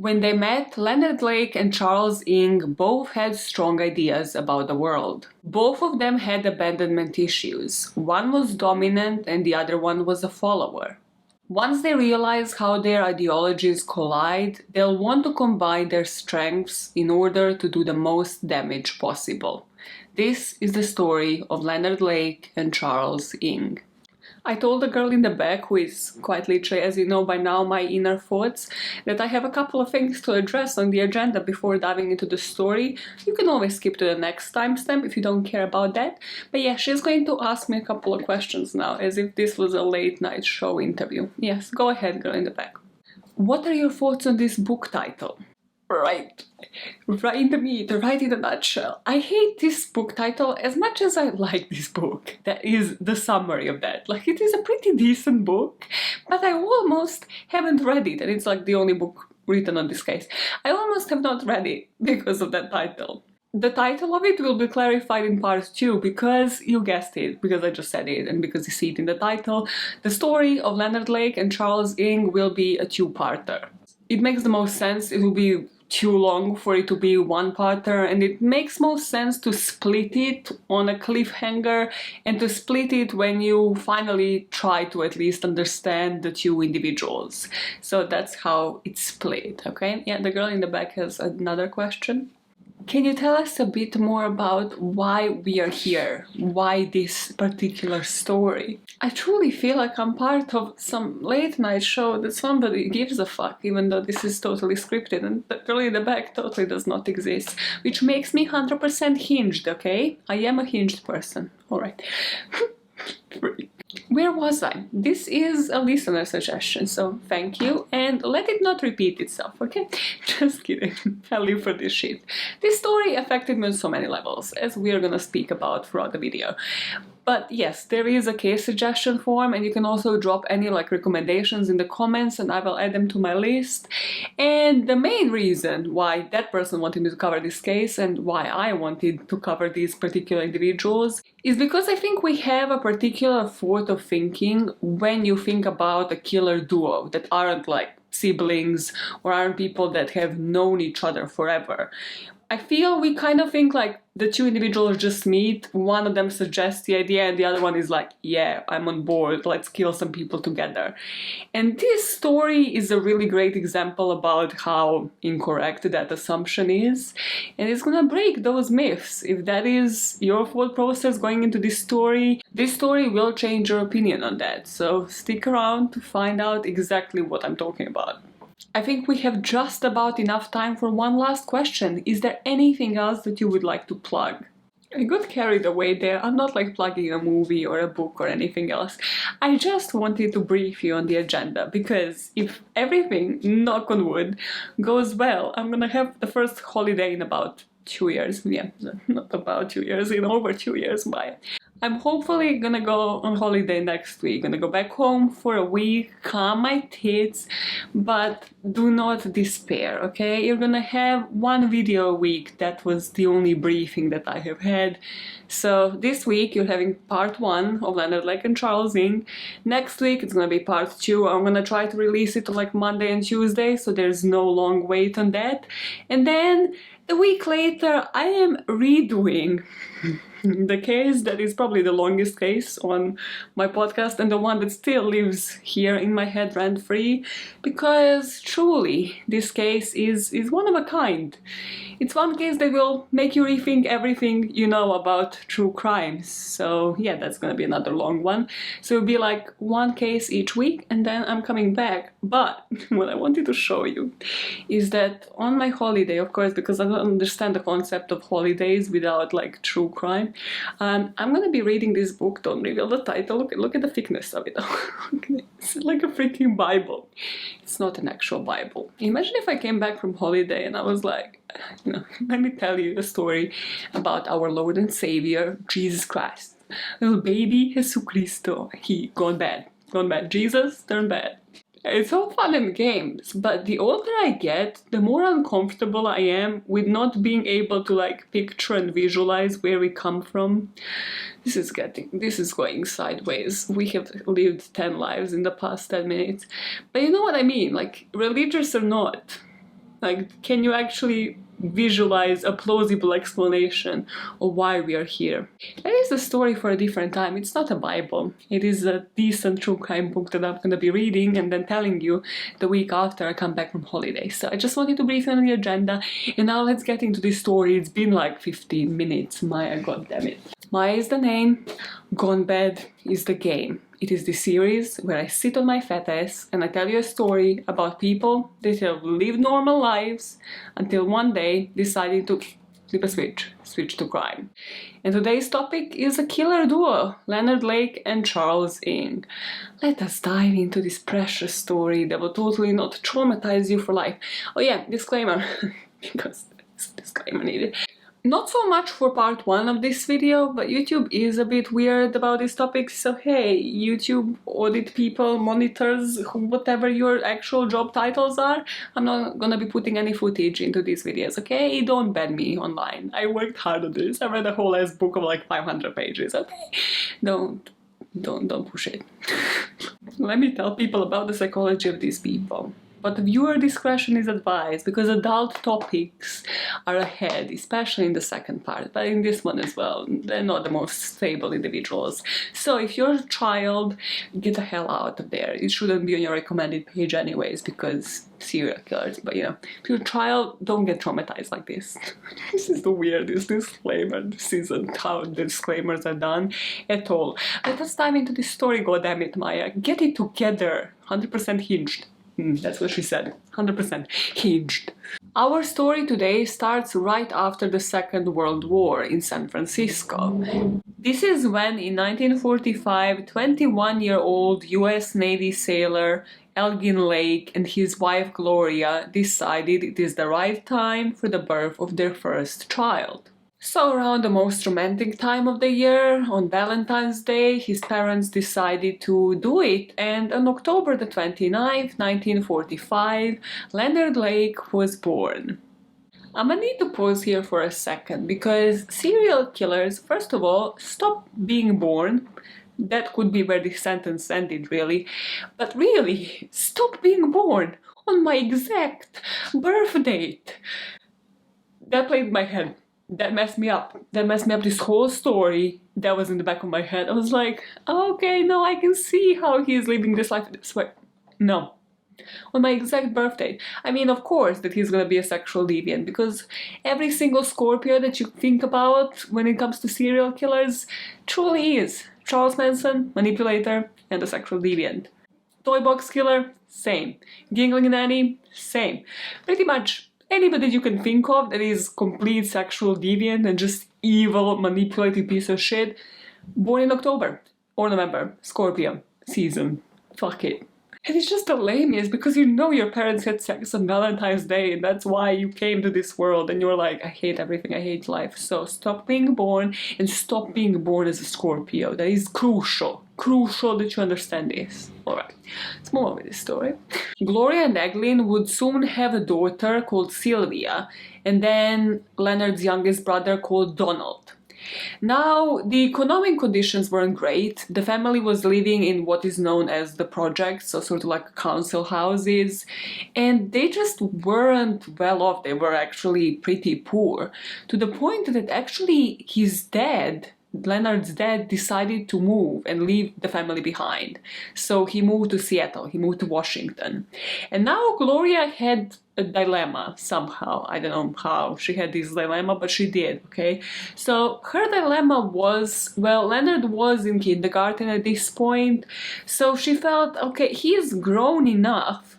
When they met, Leonard Lake and Charles Ng both had strong ideas about the world. Both of them had abandonment issues. One was dominant and the other one was a follower. Once they realize how their ideologies collide, they'll want to combine their strengths in order to do the most damage possible. This is the story of Leonard Lake and Charles Ng. I told the girl in the back, who is quite literally, as you know by now, my inner thoughts, that I have a couple of things to address on the agenda before diving into the story. You can always skip to the next timestamp if you don't care about that. But yeah, she's going to ask me a couple of questions now, as if this was a late night show interview. Yes, go ahead, girl in the back. What are your thoughts on this book title? Right in the meat, right in the nutshell. I hate this book title as much as I like this book. That is the summary of that. Like, it is a pretty decent book, but I almost haven't read it, and it's like the only book written on this case. I almost have not read it because of that title. The title of it will be clarified in part 2 because you guessed it, because I just said it, and because you see it in the title. The story of Leonard Lake and Charles Ng will be a two-parter. It makes the most sense. It will be too long for it to be one-parter, and it makes most sense to split it on a cliffhanger and to split it when you finally try to at least understand the two individuals. So that's how it's split, okay? Yeah, the girl in the back has another question. Can you tell us a bit more about why we are here? Why this particular story? I truly feel like I'm part of some late night show that somebody gives a fuck, even though this is totally scripted and the girl in the back totally does not exist, which makes me 100% hinged, okay? I am a hinged person. Alright. Where was I? This is a listener suggestion, so thank you, and let it not repeat itself, okay? Just kidding. I live for this shit. This story affected me on so many levels, as we are gonna speak about throughout the video. But yes, there is a case suggestion form, and you can also drop any recommendations in the comments and I will add them to my list. And the main reason why that person wanted me to cover this case and why I wanted to cover these particular individuals is because I think we have a particular thought of thinking when you think about a killer duo that aren't siblings or aren't people that have known each other forever. I feel we kind of think the two individuals just meet, one of them suggests the idea and the other one is like, yeah, I'm on board, let's kill some people together. And this story is a really great example about how incorrect that assumption is, and it's gonna break those myths. If that is your thought process going into this story will change your opinion on that, so stick around to find out exactly what I'm talking about. I think we have just about enough time for one last question. Is there anything else that you would like to plug? I got carried away there. I'm not plugging a movie or a book or anything else. I just wanted to brief you on the agenda because if everything, knock on wood, goes well, I'm gonna have the first holiday in about 2 years. Yeah, not about 2 years, in over 2 years. Bye. I'm hopefully gonna go on holiday next week, gonna go back home for a week, calm my tits, but do not despair, okay? You're gonna have one video a week. That was the only briefing that I have had. So this week you're having part 1 of Leonard Lake and Charles Ng. Next week it's gonna be part 2. I'm gonna try to release it Monday and Tuesday, so there's no long wait on that. And then a week later I am redoing the case that is probably the longest case on my podcast and the one that still lives here in my head rent-free, because truly this case is one of a kind. It's one case that will make you rethink everything you know about true crimes. So yeah, that's gonna be another long one. So it'll be one case each week and then I'm coming back. But what I wanted to show you is that on my holiday, of course, because I don't understand the concept of holidays without true crime, I'm gonna be reading this book. Don't reveal the title. Look at the thickness of it. It's like a freaking Bible. It's not an actual Bible. Imagine if I came back from holiday and I was like, let me tell you a story about our Lord and Savior, Jesus Christ. Little baby Jesucristo. He gone bad. Jesus turned bad. It's all fun and games, but the older I get, the more uncomfortable I am with not being able to picture and visualize where we come from. This is going sideways. We have lived 10 lives in the past 10 minutes. But you know what I mean, religious or not. Like, can you actually visualize a plausible explanation of why we are here? That is a story for a different time. It's not a Bible. It is a decent true crime book that I'm gonna be reading and then telling you the week after I come back from holiday. So I just wanted to brief you on the agenda, and now let's get into this story. It's been like 15 minutes. Maya, goddammit. Maya is the name, Gone Bad is the game. It is the series where I sit on my fat ass and I tell you a story about people that have lived normal lives until one day decided to flip a switch to crime. And today's topic is a killer duo, Leonard Lake and Charles Ng. Let us dive into this precious story that will totally not traumatize you for life. Oh yeah, disclaimer, because it's disclaimer needed. Not so much for part 1 of this video, but YouTube is a bit weird about this topic, so hey, YouTube audit people, monitors, whatever your actual job titles are, I'm not gonna be putting any footage into these videos, okay? Don't ban me online. I worked hard on this. I read a whole ass book of like 500 pages, okay? Don't push it. Let me tell people about the psychology of these people. But viewer discretion is advised because adult topics are ahead, especially in the second part, but in this one as well. They're not the most stable individuals. So if you're a child, get the hell out of there. It shouldn't be on your recommended page anyways, because serial killers, but you know, if you're a child, don't get traumatized like this. This is the weirdest disclaimer. This isn't how the disclaimers are done at all. Let us dive into this story, goddammit, Maya. Get it together. 100% hinged. That's what she said. 100% hinged. Our story today starts right after the Second World War in San Francisco. This is when, in 1945, 21-year-old US Navy sailor Elgin Lake and his wife Gloria decided it is the right time for the birth of their first child. So around the most romantic time of the year, on Valentine's Day, his parents decided to do it, and on October the 29th, 1945, Leonard Lake was born. I'm gonna need to pause here for a second, because serial killers, first of all, stop being born. That could be where the sentence ended, really. But really, stop being born on my exact birth date. That played in my head. That messed me up. That messed me up. This whole story that was in the back of my head. I was like, oh, okay, no, I can see how he's living this life this way. No. On my exact birthday. I mean, of course, that he's gonna be a sexual deviant, because every single Scorpio that you think about when it comes to serial killers truly is. Charles Manson, manipulator, and a sexual deviant. Toy box killer, same. Giggling nanny, same. Pretty much anybody you can think of that is complete sexual deviant and just evil, manipulative piece of shit, born in October or November, Scorpio season. Fuck it. And it's just the lamest, because you know your parents had sex on Valentine's Day and that's why you came to this world and you're like, I hate everything, I hate life. So stop being born, and stop being born as a Scorpio. That is crucial. Crucial that you understand this. Alright, let's move on with this story. Gloria and Eglin would soon have a daughter called Sylvia, and then Leonard's youngest brother called Donald. Now, the economic conditions weren't great. The family was living in what is known as the projects, so sort of like council houses, and they just weren't well off. They were actually pretty poor, to the point that actually his dad, Leonard's dad, decided to move and leave the family behind. So he moved to Seattle, he moved to Washington. And now Gloria had a dilemma somehow. I don't know how she had this dilemma, but she did, okay? So her dilemma was, well, Leonard was in kindergarten at this point, so she felt, okay, he is grown enough.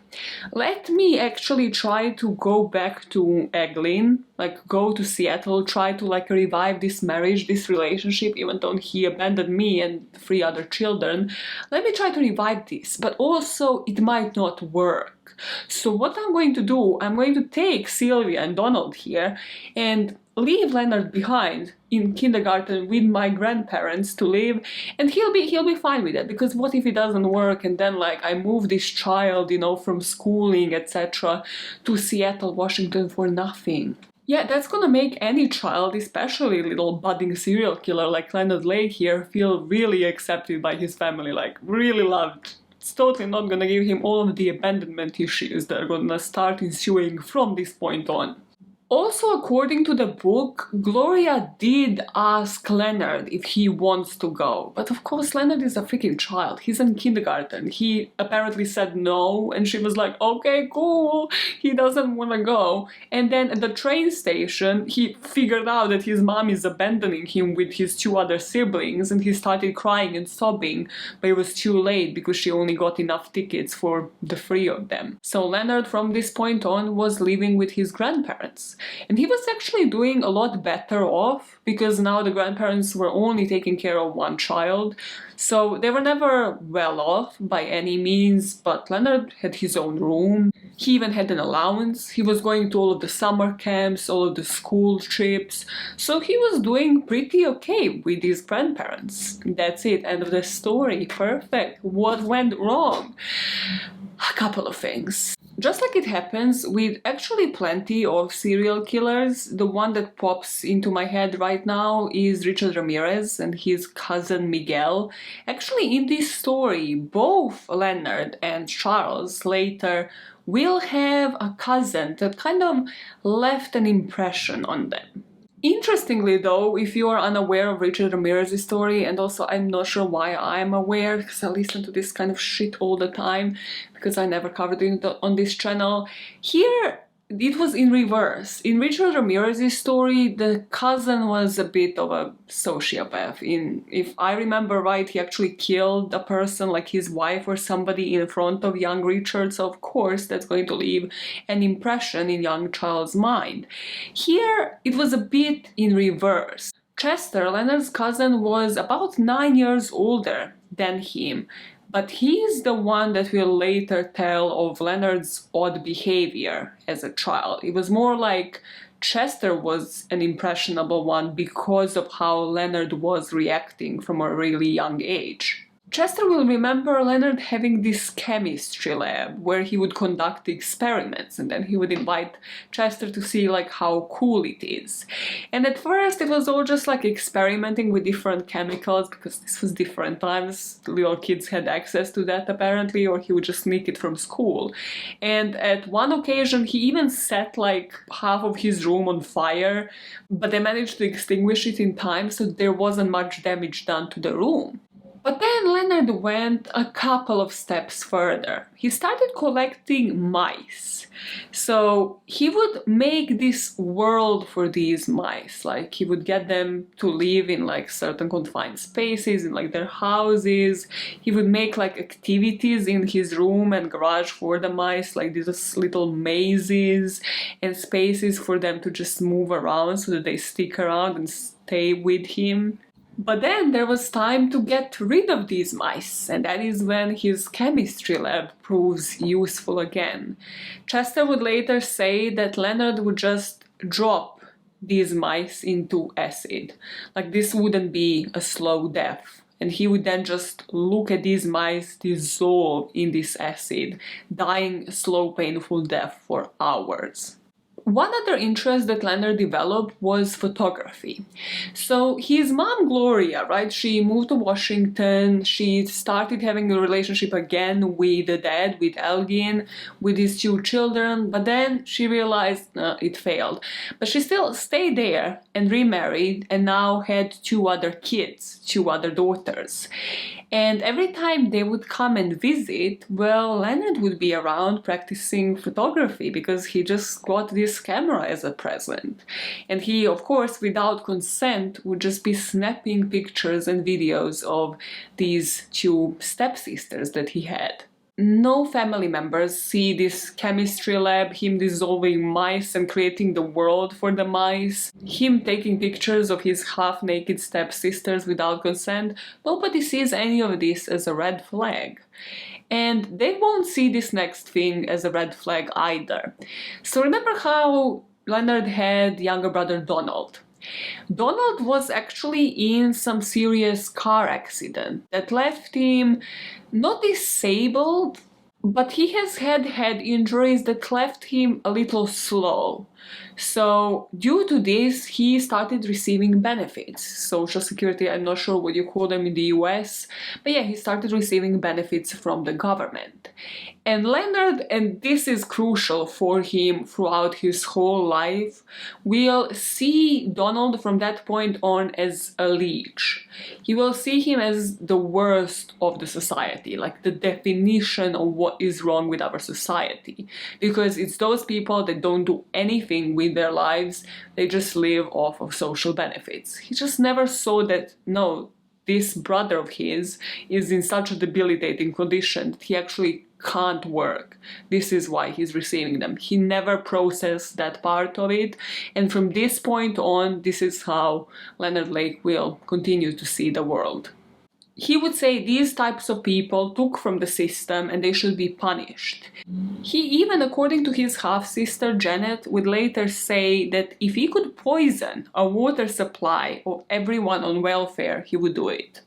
Let me actually try to go back to Eglin, like go to Seattle, try to like revive this marriage, this relationship, even though he abandoned me and 3 other children. Let me try to revive this, but also it might not work. So what I'm going to do, I'm going to take Sylvia and Donald here and leave Leonard behind in kindergarten with my grandparents to live, and he'll be fine with it, because what if it doesn't work and then like I move this child, you know, from schooling, etc., to Seattle, Washington for nothing. Yeah, that's gonna make any child, especially a little budding serial killer like Leonard Lake here, feel really accepted by his family, like really loved. it's totally not gonna give him all of the abandonment issues that are gonna start ensuing from this point on. Also, according to the book, Gloria did ask Leonard if he wants to go. But of course, Leonard is a freaking child. He's in kindergarten. He apparently said no, and she was like, okay, cool, he doesn't want to go. And then at the train station, he figured out that his mom is abandoning him with his two other siblings, and he started crying and sobbing, but it was too late because she only got enough tickets for the three of them. So Leonard, from this point on, was living with his grandparents. And he was actually doing a lot better off because now the grandparents were only taking care of one child. So they were never well off by any means, but Leonard had his own room. He even had an allowance. He was going to all of the summer camps, all of the school trips. So he was doing pretty okay with his grandparents. That's it. End of the story. Perfect. What went wrong? A couple of things. Just like it happens with actually plenty of serial killers, the one that pops into my head right now is Richard Ramirez and his cousin Miguel. Actually, in this story, both Leonard and Charles later will have a cousin that kind of left an impression on them. Interestingly though, if you are unaware of Richard Ramirez's story, and also I'm not sure why I'm aware, because I listen to this kind of shit all the time, because I never covered it on this channel, here it was in reverse. In Richard Ramirez's story, the cousin was a bit of a sociopath. If I remember right, he actually killed a person, like his wife or somebody, in front of young Richard, so of course that's going to leave an impression in young Charles' mind. Here, it was a bit in reverse. Chester, Leonard's cousin, was about 9 years older than him, but he's the one that will later tell of Leonard's odd behavior as a child. It was more like Chester was an impressionable one because of how Leonard was reacting from a really young age. Chester will remember Leonard having this chemistry lab where he would conduct experiments, and then he would invite Chester to see like how cool it is. And at first it was all just like experimenting with different chemicals, because this was different times. Little kids had access to that apparently, or he would just sneak it from school. And at one occasion he even set like half of his room on fire, but they managed to extinguish it in time, so there wasn't much damage done to the room. But then Leonard went a couple of steps further. He started collecting mice. So he would make this world for these mice. Like he would get them to live in like certain confined spaces, in like their houses. He would make like activities in his room and garage for the mice, like these little mazes and spaces for them to just move around so that they stick around and stay with him. But then there was time to get rid of these mice, and that is when his chemistry lab proves useful again. Chester would later say that Leonard would just drop these mice into acid. Like this wouldn't be a slow death. And he would then just look at these mice dissolve in this acid, dying a slow, painful death for hours. One other interest that Leonard developed was photography. So his mom, Gloria, right, she moved to Washington, she started having a relationship again with the dad, with Elgin, with his two children, but then she realized it failed. But she still stayed there and remarried and now had two other kids, two other daughters. And every time they would come and visit, well, Leonard would be around practicing photography because he just got this camera as a present. And he, of course, without consent, would just be snapping pictures and videos of these two stepsisters that he had. No family members see this chemistry lab, him dissolving mice and creating the world for the mice, him taking pictures of his half-naked stepsisters without consent. Nobody sees any of this as a red flag. And they won't see this next thing as a red flag either. So remember how Leonard had younger brother Donald? Donald was actually in some serious car accident that left him not disabled, But he has had head injuries that left him a little slow. So due to this, he started receiving benefits. Social Security, I'm not sure what you call them in the US, but yeah, he started receiving benefits from the government. And Leonard, and this is crucial for him throughout his whole life, will see Donald from that point on as a leech. He will see him as the worst of the society, like the definition of what is wrong with our society. Because it's those people that don't do anything with their lives, they just live off of social benefits. He just never saw that, no, this brother of his is in such a debilitating condition that he actually can't work. This is why he's receiving them. He never processed that part of it, and from this point on, this is how Leonard Lake will continue to see the world. He would say these types of people took from the system and they should be punished. He even, according to his half-sister Janet, would later say that if he could poison a water supply of everyone on welfare, he would do it.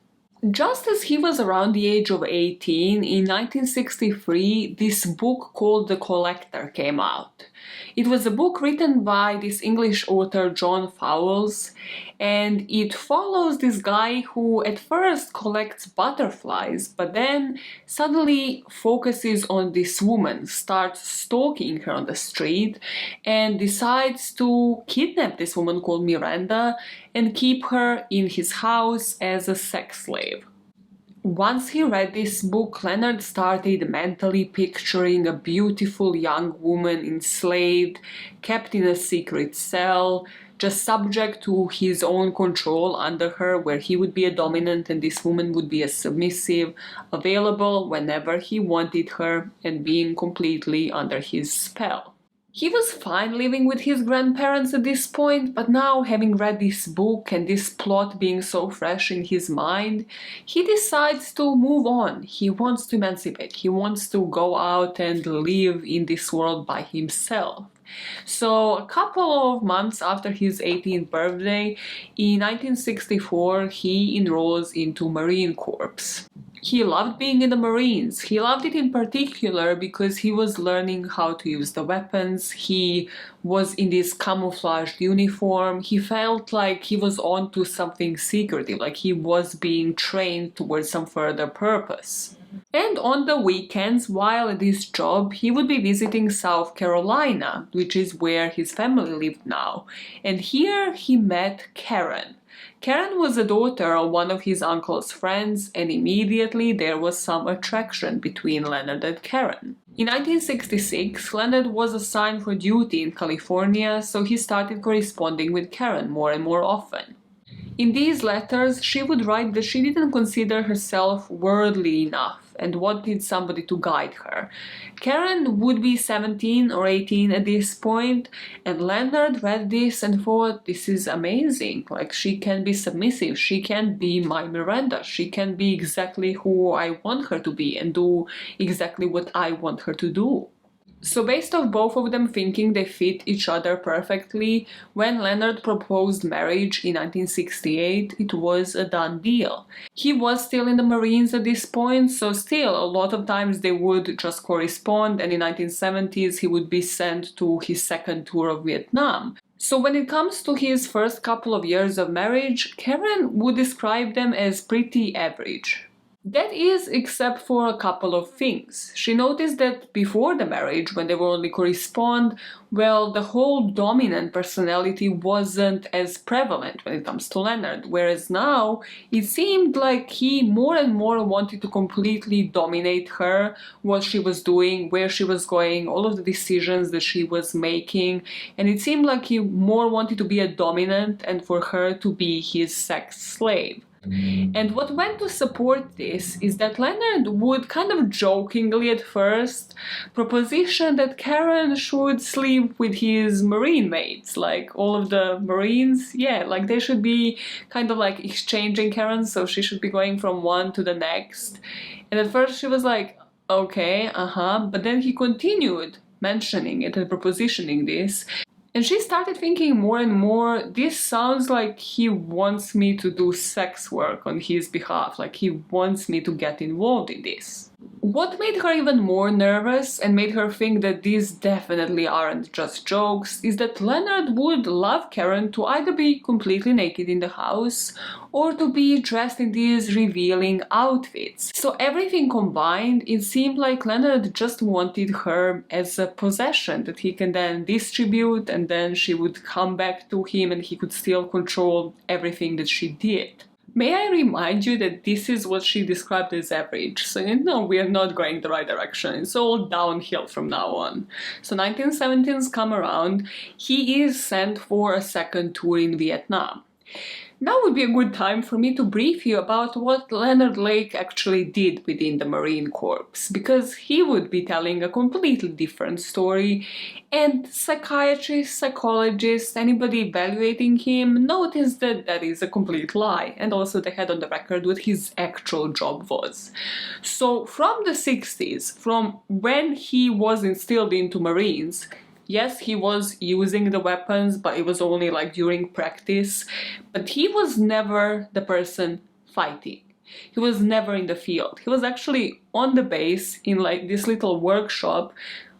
Just as he was around the age of 18, in 1963, this book called The Collector came out. It was a book written by this English author John Fowles, and it follows this guy who at first collects butterflies, but then suddenly focuses on this woman, starts stalking her on the street, and decides to kidnap this woman called Miranda and keep her in his house as a sex slave. Once he read this book, Leonard started mentally picturing a beautiful young woman enslaved, kept in a secret cell, just subject to his own control under her, where he would be a dominant and this woman would be a submissive, available whenever he wanted her and being completely under his spell. He was fine living with his grandparents at this point, but now, having read this book and this plot being so fresh in his mind, he decides to move on. He wants to emancipate. He wants to go out and live in this world by himself. So, a couple of months after his 18th birthday, in 1964, he enrolls into Marine Corps. He loved being in the Marines. He loved it in particular because he was learning how to use the weapons. He was in this camouflaged uniform. He felt like he was on to something secretive, like he was being trained towards some further purpose. And on the weekends, while at this job, he would be visiting South Carolina, which is where his family lived now. And here he met Karen. Karen was a daughter of one of his uncle's friends, and immediately there was some attraction between Leonard and Karen. In 1966, Leonard was assigned for duty in California, so he started corresponding with Karen more and more often. In these letters, she would write that she didn't consider herself worldly enough and wanted somebody to guide her. Karen would be 17 or 18 at this point, and Leonard read this and thought, this is amazing. Like, she can be submissive, she can be my Miranda, she can be exactly who I want her to be and do exactly what I want her to do. So based on both of them thinking they fit each other perfectly, when Leonard proposed marriage in 1968, it was a done deal. He was still in the Marines at this point, so still a lot of times they would just correspond, and in 1970s he would be sent to his second tour of Vietnam. So when it comes to his first couple of years of marriage, Karen would describe them as pretty average. That is, except for a couple of things. She noticed that before the marriage, when they would only correspond, well, the whole dominant personality wasn't as prevalent when it comes to Leonard, whereas now it seemed like he more and more wanted to completely dominate her, what she was doing, where she was going, all of the decisions that she was making, and it seemed like he more wanted to be a dominant and for her to be his sex slave. And what went to support this is that Leonard would kind of jokingly at first proposition that Karen should sleep with his Marine mates, like all of the Marines, yeah, like they should be kind of like exchanging Karen, so she should be going from one to the next. And at first she was like, okay, but then he continued mentioning it and propositioning this. And she started thinking more and more, this sounds like he wants me to do sex work on his behalf, like he wants me to get involved in this. What made her even more nervous and made her think that these definitely aren't just jokes is that Leonard would love Karen to either be completely naked in the house or to be dressed in these revealing outfits. So everything combined, it seemed like Leonard just wanted her as a possession that he can then distribute, and then she would come back to him and he could still control everything that she did. May I remind you that this is what she described as average, so you know we are not going the right direction, it's all downhill from now on. So 1917s come around, he is sent for a second tour in Vietnam. Now would be a good time for me to brief you about what Leonard Lake actually did within the Marine Corps, because he would be telling a completely different story, and psychiatrists, psychologists, anybody evaluating him noticed that that is a complete lie, and also they had on the record what his actual job was. So from the 60s, from when he was instilled into Marines, yes, he was using the weapons, but it was only like during practice. But he was never the person fighting. He was never in the field. He was actually on the base in like this little workshop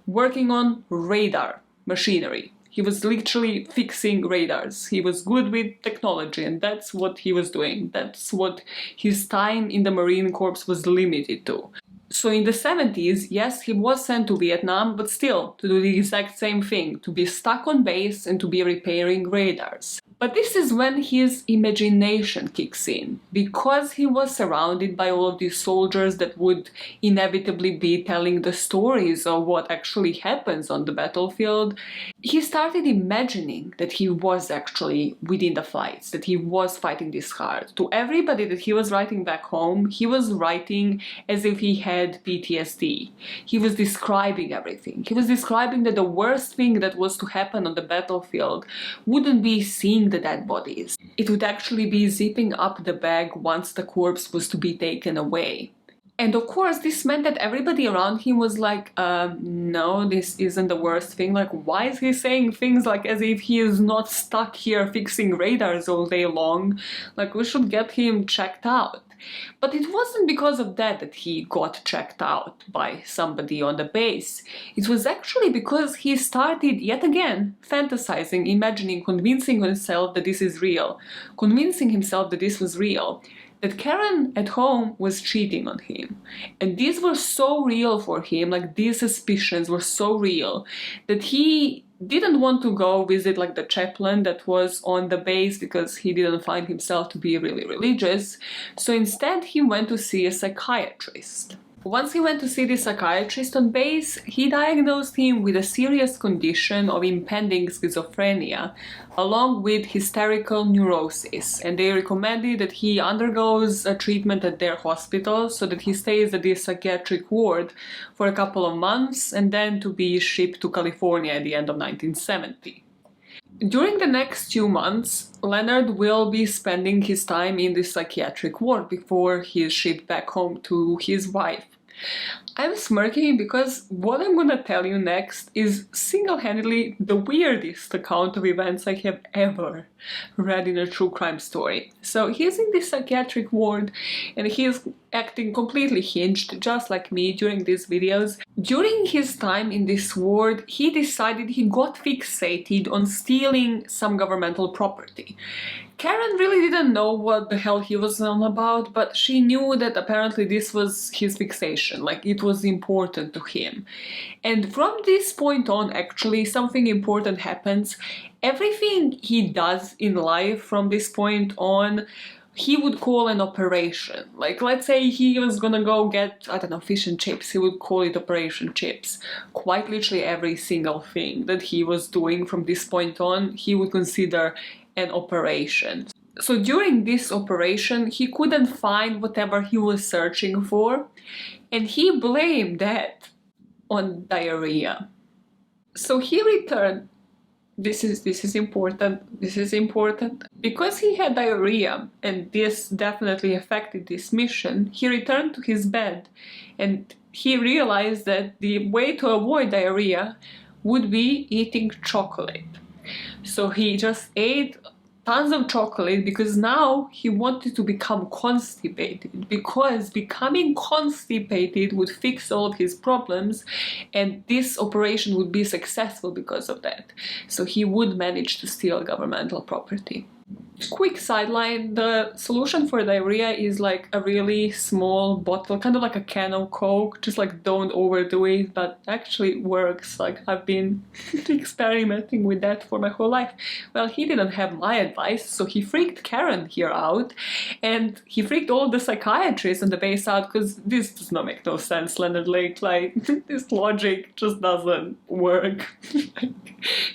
working on radar machinery. He was literally fixing radars. He was good with technology, and that's what he was doing. That's what his time in the Marine Corps was limited to. So in the 70s, yes, he was sent to Vietnam, but still to do the exact same thing, to be stuck on base and to be repairing radars. But this is when his imagination kicks in, because he was surrounded by all of these soldiers that would inevitably be telling the stories of what actually happens on the battlefield. He started imagining that he was actually within the fights, that he was fighting this hard. To everybody that he was writing back home, he was writing as if he had PTSD. He was describing everything. He was describing that the worst thing that was to happen on the battlefield wouldn't be seeing the dead bodies. It would actually be zipping up the bag once the corpse was to be taken away. And of course, this meant that everybody around him was like, no, this isn't the worst thing. Like, why is he saying things like as if he is not stuck here fixing radars all day long? Like, we should get him checked out. But it wasn't because of that that he got checked out by somebody on the base. It was actually because he started, yet again, fantasizing, imagining, convincing himself that this is real. Convincing himself that this was real. That Karen at home was cheating on him. And these were so real for him, like these suspicions were so real, that he didn't want to go visit like the chaplain that was on the base because he didn't find himself to be really religious. So instead he went to see a psychiatrist. Once he went to see the psychiatrist on base, he diagnosed him with a serious condition of impending schizophrenia, along with hysterical neurosis, and they recommended that he undergoes a treatment at their hospital so that he stays at this psychiatric ward for a couple of months and then to be shipped to California at the end of 1970. During the next 2 months, Leonard will be spending his time in this psychiatric ward before he is shipped back home to his wife. I'm smirking because what I'm gonna tell you next is single-handedly the weirdest account of events I have ever read in a true crime story. So he's in this psychiatric ward and he's acting completely hinged, just like me during these videos. During his time in this ward, he decided he got fixated on stealing some governmental property. Karen really didn't know what the hell he was on about, but she knew that apparently this was his fixation, like it was important to him. And from this point on, actually, something important happens. Everything he does in life from this point on, he would call an operation. Like, let's say he was gonna go get, I don't know, fish and chips, he would call it Operation Chips. Quite literally every single thing that he was doing from this point on, he would consider an operation. So during this operation, he couldn't find whatever he was searching for, and he blamed that on diarrhea. So he returned. This is important. This is important. Because he had diarrhea, and this definitely affected this mission, he returned to his bed, and he realized that the way to avoid diarrhea would be eating chocolate. So he just ate tons of chocolate because now he wanted to become constipated, because becoming constipated would fix all of his problems and this operation would be successful because of that. So he would manage to steal governmental property. Quick sideline, the solution for diarrhea is like a really small bottle, kind of like a can of Coke, just like don't overdo it, but actually works. Like I've been experimenting with that for my whole life. Well, he didn't have my advice, so he freaked Karen here out, and he freaked all the psychiatrists on the base out, because this does not make no sense, Leonard Lake, like this logic just doesn't work. Like,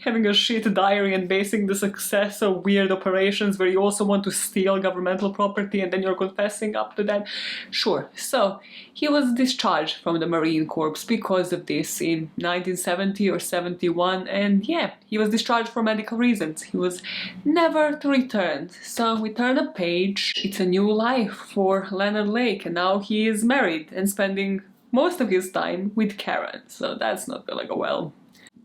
having a shit diary and basing the success of weird operations where you also want to steal governmental property and then you're confessing up to that. Sure. So he was discharged from the Marine Corps because of this in 1970 or 71, and yeah, he was discharged for medical reasons. He was never to return. So we turn a page. It's a new life for Leonard Lake, and now he is married and spending most of his time with Karen. So that's not gonna go well.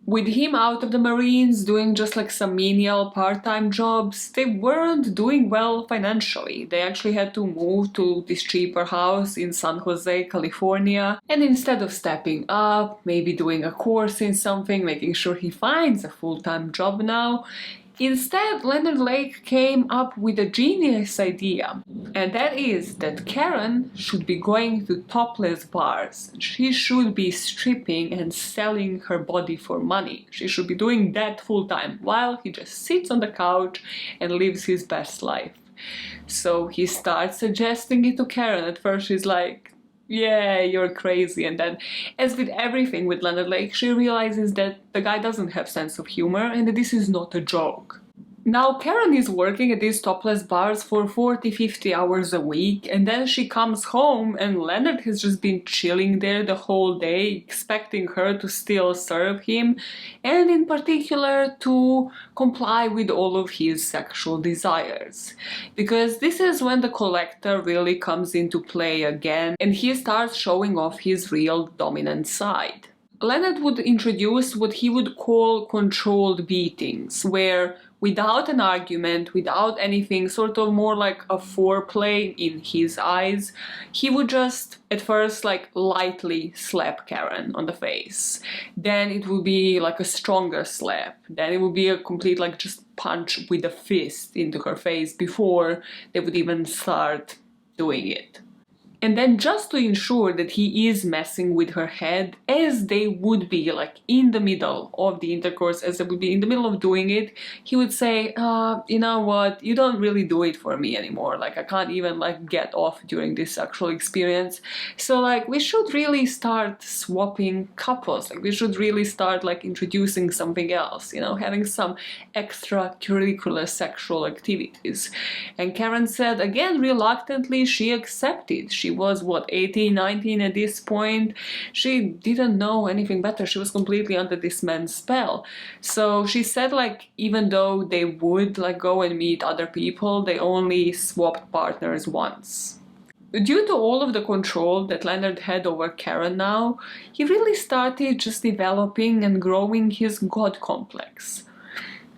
With him out of the Marines, doing just like some menial part-time jobs, they weren't doing well financially. They actually had to move to this cheaper house in San Jose, California, and instead of stepping up, maybe doing a course in something, making sure he finds a full-time job now, instead, Leonard Lake came up with a genius idea, and that is that Karen should be going to topless bars. She should be stripping and selling her body for money. She should be doing that full time, while he just sits on the couch and lives his best life. So he starts suggesting it to Karen. At first she's like, yeah, you're crazy. And then, as with everything with Leonard Lake, she realizes that the guy doesn't have sense of humor and that this is not a joke. Now, Karen is working at these topless bars for 40-50 hours a week, and then she comes home and Leonard has just been chilling there the whole day, expecting her to still serve him, and in particular to comply with all of his sexual desires. Because this is when the collector really comes into play again, and he starts showing off his real dominant side. Leonard would introduce what he would call controlled beatings, where without an argument, without anything, sort of more like a foreplay in his eyes, he would just at first like lightly slap Karen on the face. Then it would be like a stronger slap. Then it would be a complete like just punch with a fist into her face before they would even start doing it. And then just to ensure that he is messing with her head, as they would be like in the middle of the intercourse, as they would be in the middle of doing it, he would say, you know what, you don't really do it for me anymore. Like I can't even like get off during this sexual experience. So like we should really start swapping couples. Like we should really start like introducing something else, you know, having some extracurricular sexual activities. And Karen said, again, reluctantly, she accepted. She was, what, 18, 19 at this point? She didn't know anything better. She was completely under this man's spell. So she said, like, even though they would, like, go and meet other people, they only swapped partners once. Due to all of the control that Leonard had over Karen now, he really started just developing and growing his god complex.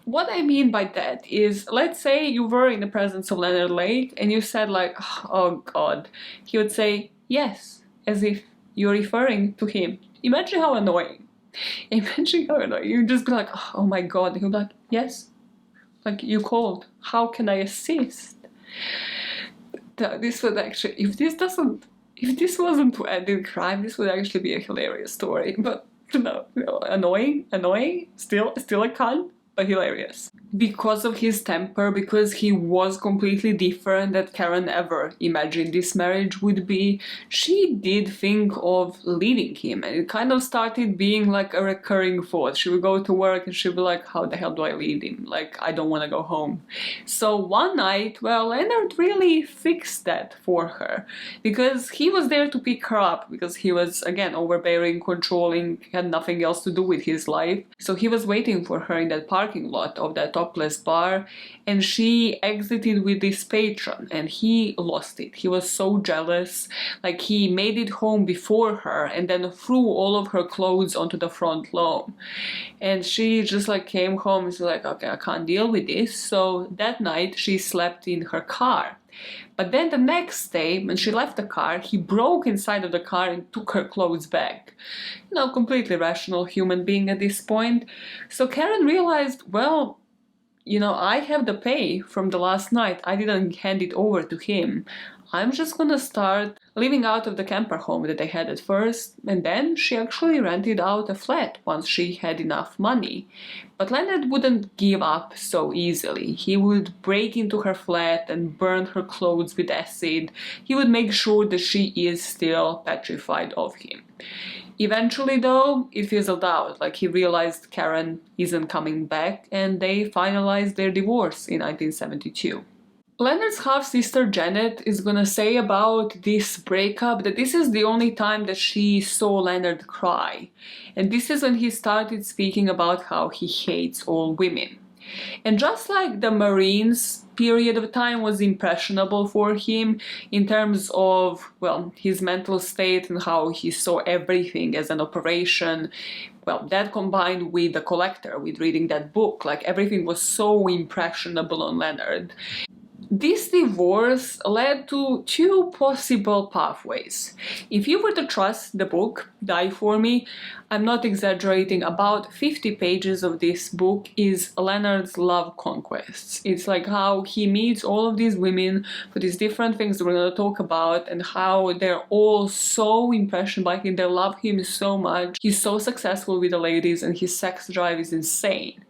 What I mean by that is, let's say you were in the presence of Leonard Lake and you said like, oh God. He would say, yes, as if you're referring to him. Imagine how annoying. Imagine how annoying. You'd just be like, oh my God. And he'd be like, yes, like you called. How can I assist? This would actually, if this wasn't to end in crime, this would actually be a hilarious story. But no, annoying, still a cunt. But hilarious. Because of his temper, because he was completely different that Karen ever imagined this marriage would be, she did think of leaving him, and it kind of started being like a recurring thought. She would go to work and she'd be like, how the hell do I leave him? Like, I don't want to go home. So one night, well, Leonard really fixed that for her, because he was there to pick her up, because he was, again, overbearing, controlling, had nothing else to do with his life. So he was waiting for her in that park parking lot of that topless bar, and she exited with this patron, and he lost it. He was so jealous. Like, he made it home before her and then threw all of her clothes onto the front lawn. And she just like came home and was like, okay, I can't deal with this. So that night she slept in her car. But then the next day, when she left the car, he broke inside of the car and took her clothes back. Completely rational human being at this point. So Karen realized, well, I have the pay from the last night. I didn't hand it over to him. I'm just gonna start living out of the camper home that they had at first, and then she actually rented out a flat once she had enough money. But Leonard wouldn't give up so easily. He would break into her flat and burn her clothes with acid. He would make sure that she is still petrified of him. Eventually, though, it fizzled out. Like, he realized Karen isn't coming back, and they finalized their divorce in 1972. Leonard's half-sister Janet is gonna say about this breakup that this is the only time that she saw Leonard cry. And this is when he started speaking about how he hates all women. And just like the Marines period of time was impressionable for him in terms of, well, his mental state and how he saw everything as an operation, well, that combined with The Collector, with reading that book, like everything was so impressionable on Leonard. This divorce led to two possible pathways. If you were to trust the book, Die For Me, I'm not exaggerating, about 50 pages of this book is Leonard's love conquests. It's like how he meets all of these women for these different things that we're going to talk about, and how they're all so impressioned by him, they love him so much. He's so successful with the ladies and his sex drive is insane.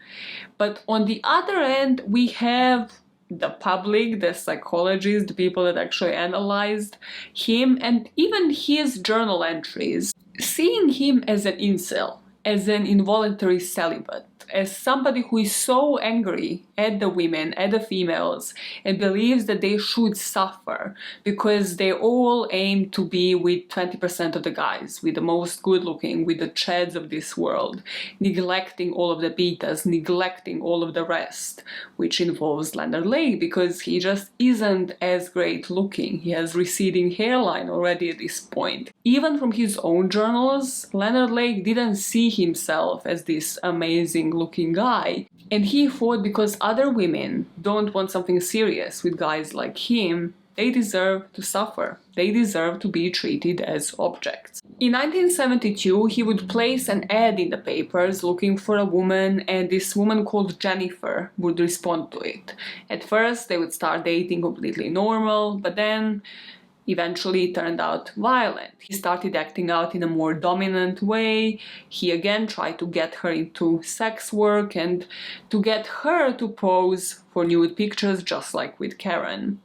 But on the other end, we have the public, the psychologists, the people that actually analyzed him, and even his journal entries, seeing him as an incel, as an involuntary celibate, as somebody who is so angry at the women, at the females, and believes that they should suffer because they all aim to be with 20% of the guys, with the most good looking, with the chads of this world, neglecting all of the betas, neglecting all of the rest, which involves Leonard Lake because he just isn't as great looking. He has receding hairline already at this point. Even from his own journals, Leonard Lake didn't see himself as this amazing looking guy, and he thought because other women don't want something serious with guys like him, they deserve to suffer. They deserve to be treated as objects. In 1972, he would place an ad in the papers looking for a woman, and this woman called Jennifer would respond to it. At first, they would start dating completely normal, but then eventually it turned out violent. He started acting out in a more dominant way. He again tried to get her into sex work and to get her to pose for nude pictures, just like with Karen.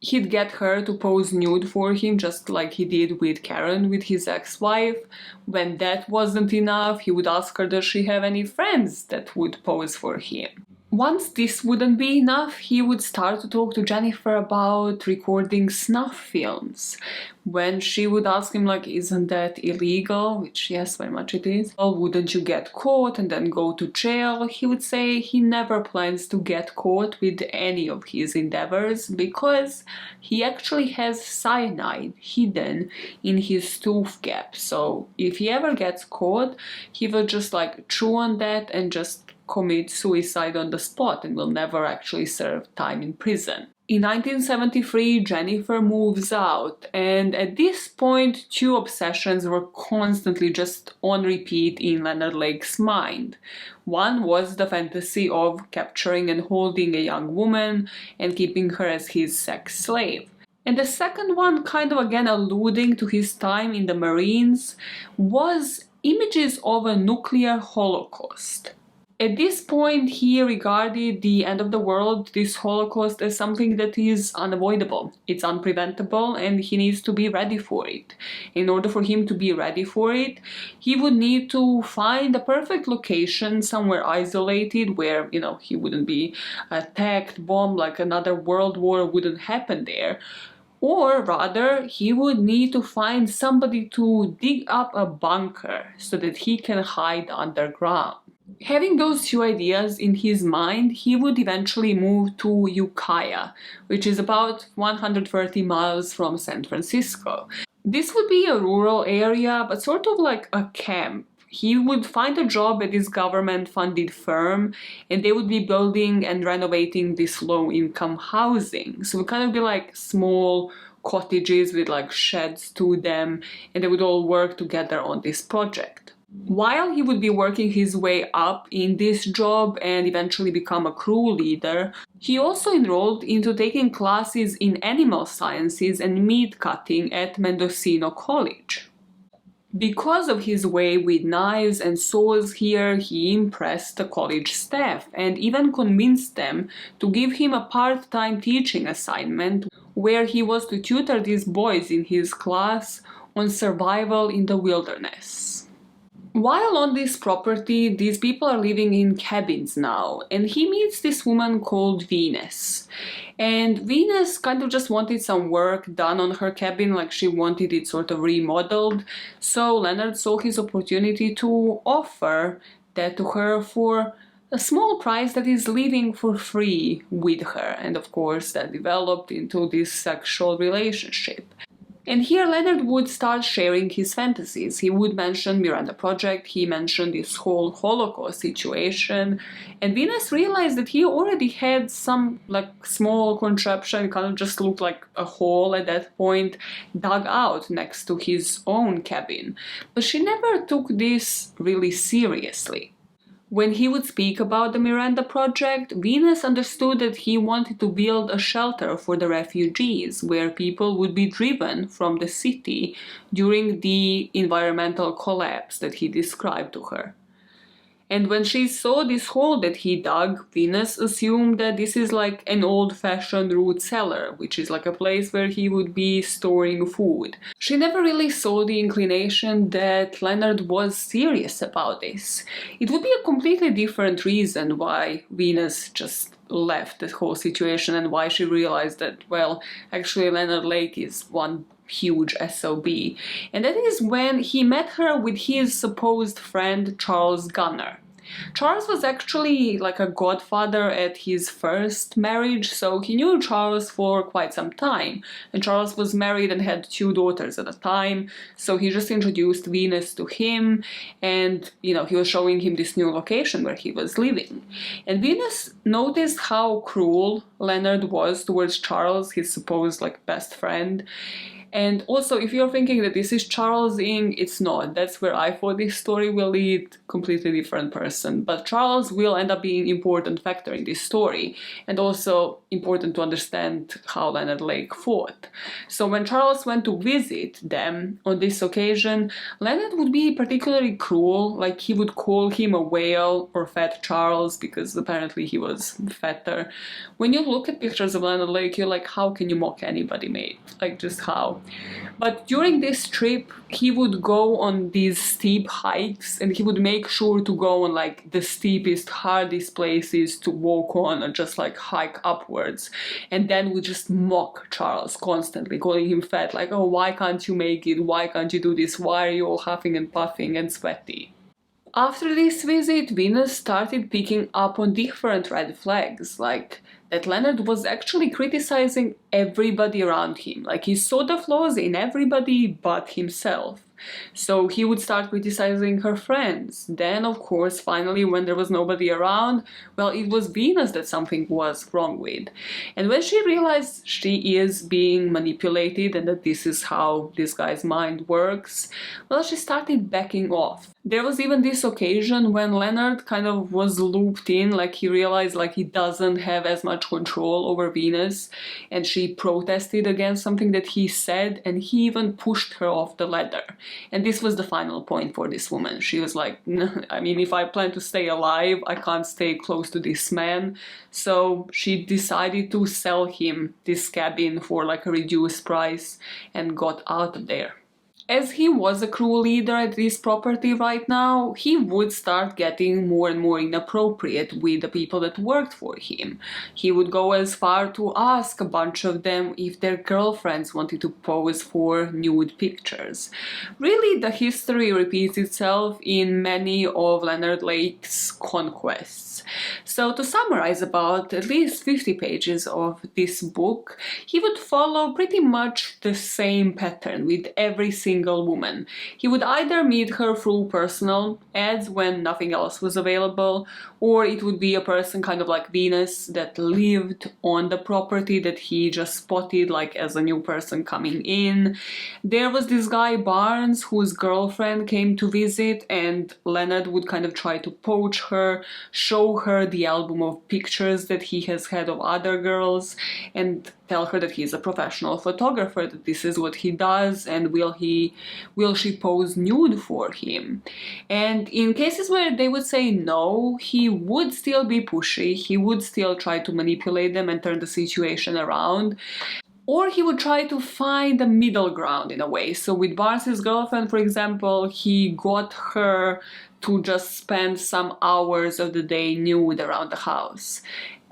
He'd get her to pose nude for him, just like he did with Karen, with his ex-wife. When that wasn't enough, he would ask her, does she have any friends that would pose for him? Once this wouldn't be enough, he would start to talk to Jennifer about recording snuff films. When she would ask him, like, isn't that illegal? Which, yes, very much it is. Well, wouldn't you get caught and then go to jail? He would say he never plans to get caught with any of his endeavors because he actually has cyanide hidden in his tooth gap. So if he ever gets caught, he will just like chew on that and just commit suicide on the spot and will never actually serve time in prison. In 1973, Jennifer moves out, and at this point, two obsessions were constantly just on repeat in Leonard Lake's mind. One was the fantasy of capturing and holding a young woman and keeping her as his sex slave. And the second one, kind of again alluding to his time in the Marines, was images of a nuclear holocaust. At this point, he regarded the end of the world, this Holocaust, as something that is unavoidable. It's unpreventable, and he needs to be ready for it. In order for him to be ready for it, he would need to find the perfect location, somewhere isolated, where, he wouldn't be attacked, bombed, like another world war wouldn't happen there. Or rather, he would need to find somebody to dig up a bunker so that he can hide underground. Having those two ideas in his mind, he would eventually move to Ukiah, which is about 130 miles from San Francisco. This would be a rural area, but sort of like a camp. He would find a job at this government-funded firm, and they would be building and renovating this low-income housing. So it would kind of be like small cottages with like sheds to them, and they would all work together on this project. While he would be working his way up in this job and eventually become a crew leader, he also enrolled into taking classes in animal sciences and meat cutting at Mendocino College. Because of his way with knives and saws here, he impressed the college staff and even convinced them to give him a part-time teaching assignment where he was to tutor these boys in his class on survival in the wilderness. While on this property, these people are living in cabins now, and he meets this woman called Venus. And Venus kind of just wanted some work done on her cabin, like she wanted it sort of remodeled. So Leonard saw his opportunity to offer that to her for a small price, that is living for free with her. And of course, that developed into this sexual relationship. And here Leonard would start sharing his fantasies. He would mention Miranda Project, he mentioned this whole Holocaust situation, and Venus realized that he already had some like small contraption, kind of just looked like a hole at that point, dug out next to his own cabin. But she never took this really seriously. When he would speak about the Miranda Project, Venus understood that he wanted to build a shelter for the refugees, where people would be driven from the city during the environmental collapse that he described to her. And when she saw this hole that he dug, Venus assumed that this is like an old-fashioned root cellar, which is like a place where he would be storing food. She never really saw the inclination that Leonard was serious about this. It would be a completely different reason why Venus just left the whole situation and why she realized that, well, actually Leonard Lake is one huge SOB. And that is when he met her with his supposed friend Charles Gunner. Charles was actually like a godfather at his first marriage, so he knew Charles for quite some time. And Charles was married and had 2 daughters at the time, so he just introduced Venus to him, and he was showing him this new location where he was living. And Venus noticed how cruel Leonard was towards Charles, his supposed like best friend. And also, if you're thinking that this is Charles Ng, it's not. That's where I thought this story will lead. Completely different person. But Charles will end up being an important factor in this story, and also important to understand how Leonard Lake fought. So when Charles went to visit them on this occasion, Leonard would be particularly cruel, like he would call him a whale or Fat Charles, because apparently he was fatter. When you look at pictures of Leonard Lake, you're like, how can you mock anybody, mate? Like, just how? But during this trip, he would go on these steep hikes, and he would make sure to go on like the steepest, hardest places to walk on and just like hike upwards. And then would just mock Charles constantly, calling him fat, like, oh, why can't you make it? Why can't you do this? Why are you all huffing and puffing and sweaty? After this visit, Venus started picking up on different red flags, like that Leonard was actually criticizing everybody around him. Like he saw the flaws in everybody but himself. So he would start criticizing her friends. Then, of course, finally, when there was nobody around, well, it was Venus that something was wrong with. And when she realized she is being manipulated and that this is how this guy's mind works, well, she started backing off. There was even this occasion when Leonard kind of was looped in, like he realized like he doesn't have as much control over Venus, and she protested against something that he said, and he even pushed her off the ladder. And this was the final point for this woman. She was like, I mean, if I plan to stay alive, I can't stay close to this man. So she decided to sell him this cabin for like a reduced price and got out of there. As he was a crew leader at this property right now, he would start getting more and more inappropriate with the people that worked for him. He would go as far to ask a bunch of them if their girlfriends wanted to pose for nude pictures. Really, the history repeats itself in many of Leonard Lake's conquests. So to summarize about at least 50 pages of this book, he would follow pretty much the same pattern with every single woman. He would either meet her through personal ads when nothing else was available, or it would be a person kind of like Venus that lived on the property that he just spotted like as a new person coming in. There was this guy Barnes whose girlfriend came to visit, and Leonard would kind of try to poach her, show her the album of pictures that he has had of other girls, and tell her that he's a professional photographer, that this is what he does, and will she pose nude for him. And in cases where they would say no, he would still be pushy, he would still try to manipulate them and turn the situation around. Or he would try to find a middle ground in a way. So with Barnes' girlfriend, for example, he got her to just spend some hours of the day nude around the house.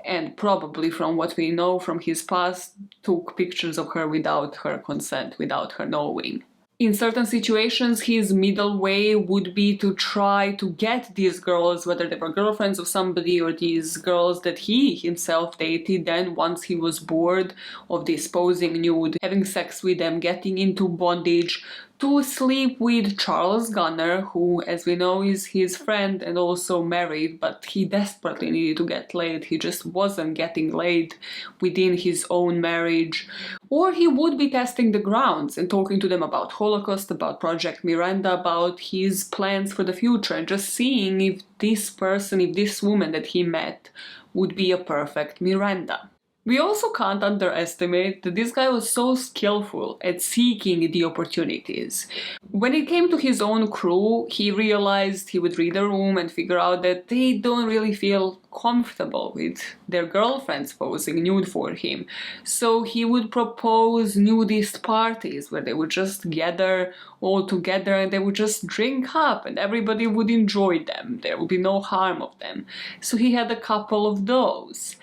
And probably, from what we know from his past, took pictures of her without her consent, without her knowing. In certain situations, his middle way would be to try to get these girls, whether they were girlfriends of somebody or these girls that he himself dated, then once he was bored of this posing nude, having sex with them, getting into bondage, to sleep with Charles Gunner, who, as we know, is his friend and also married, but he desperately needed to get laid. He just wasn't getting laid within his own marriage. Or he would be testing the grounds and talking to them about Holocaust, about Project Miranda, about his plans for the future, and just seeing if this person, if this woman that he met would be a perfect Miranda. We also can't underestimate that this guy was so skillful at seeking the opportunities. When it came to his own crew, he realized he would read a room and figure out that they don't really feel comfortable with their girlfriends posing nude for him. So he would propose nudist parties where they would just gather all together and they would just drink up and everybody would enjoy them. There would be no harm of them. So he had a couple of those.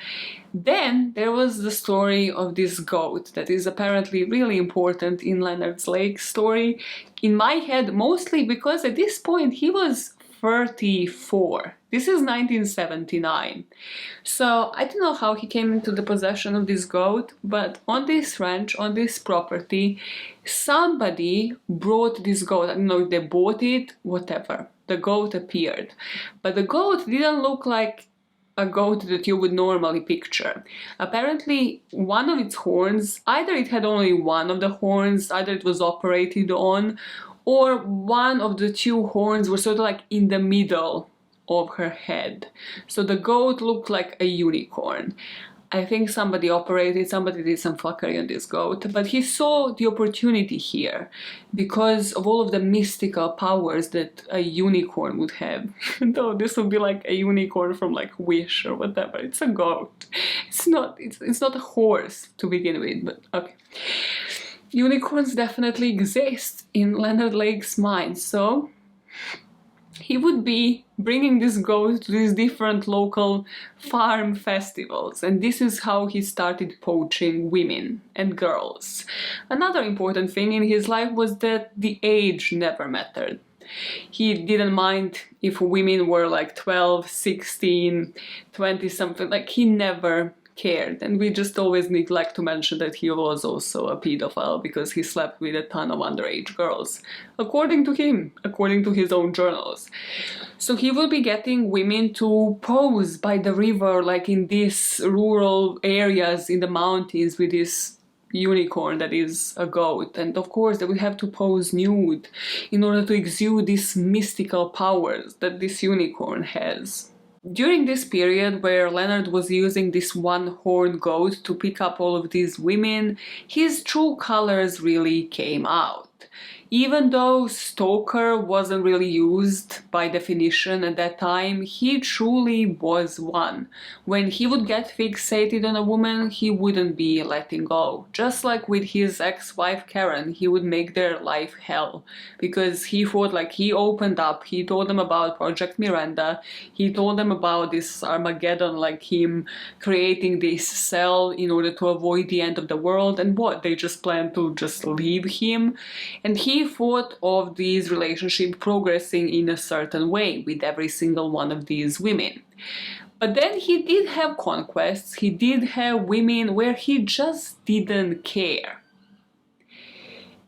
Then there was the story of this goat that is apparently really important in Leonard Lake's story. In my head, mostly because at this point he was 34. This is 1979. So I don't know how he came into the possession of this goat, but on this ranch, on this property, somebody brought this goat. I don't know if they bought it, whatever. The goat appeared. But the goat didn't look like a goat that you would normally picture. Apparently, one of its horns, either it had only one of the horns, either it was operated on, or one of the two horns were sort of like in the middle of her head. So the goat looked like a unicorn. I think somebody did some fuckery on this goat, but he saw the opportunity here because of all of the mystical powers that a unicorn would have. Though this would be like a unicorn from like Wish or whatever. It's a goat. It's not a horse to begin with, but okay. Unicorns definitely exist in Leonard Lake's mind, so he would be bringing this goat to these different local farm festivals, and this is how he started poaching women and girls. Another important thing in his life was that the age never mattered. He didn't mind if women were like 12, 16, 20 something, like he never cared. And we just always neglect to mention that he was also a pedophile because he slept with a ton of underage girls, according to him, according to his own journals. So he will be getting women to pose by the river, like in these rural areas in the mountains with this unicorn that is a goat, and of course they would have to pose nude in order to exude these mystical powers that this unicorn has. During this period where Leonard was using this one-horned goat to pick up all of these women, his true colors really came out. Even though stalker wasn't really used by definition at that time, he truly was one. When he would get fixated on a woman, he wouldn't be letting go. Just like with his ex-wife Karen, he would make their life hell. Because he thought, like, he opened up, he told them about Project Miranda, he told them about this Armageddon, like him creating this cell in order to avoid the end of the world, and what, they just planned to just leave him. And he thought of these relationships progressing in a certain way with every single one of these women. But then he did have conquests, he did have women where he just didn't care.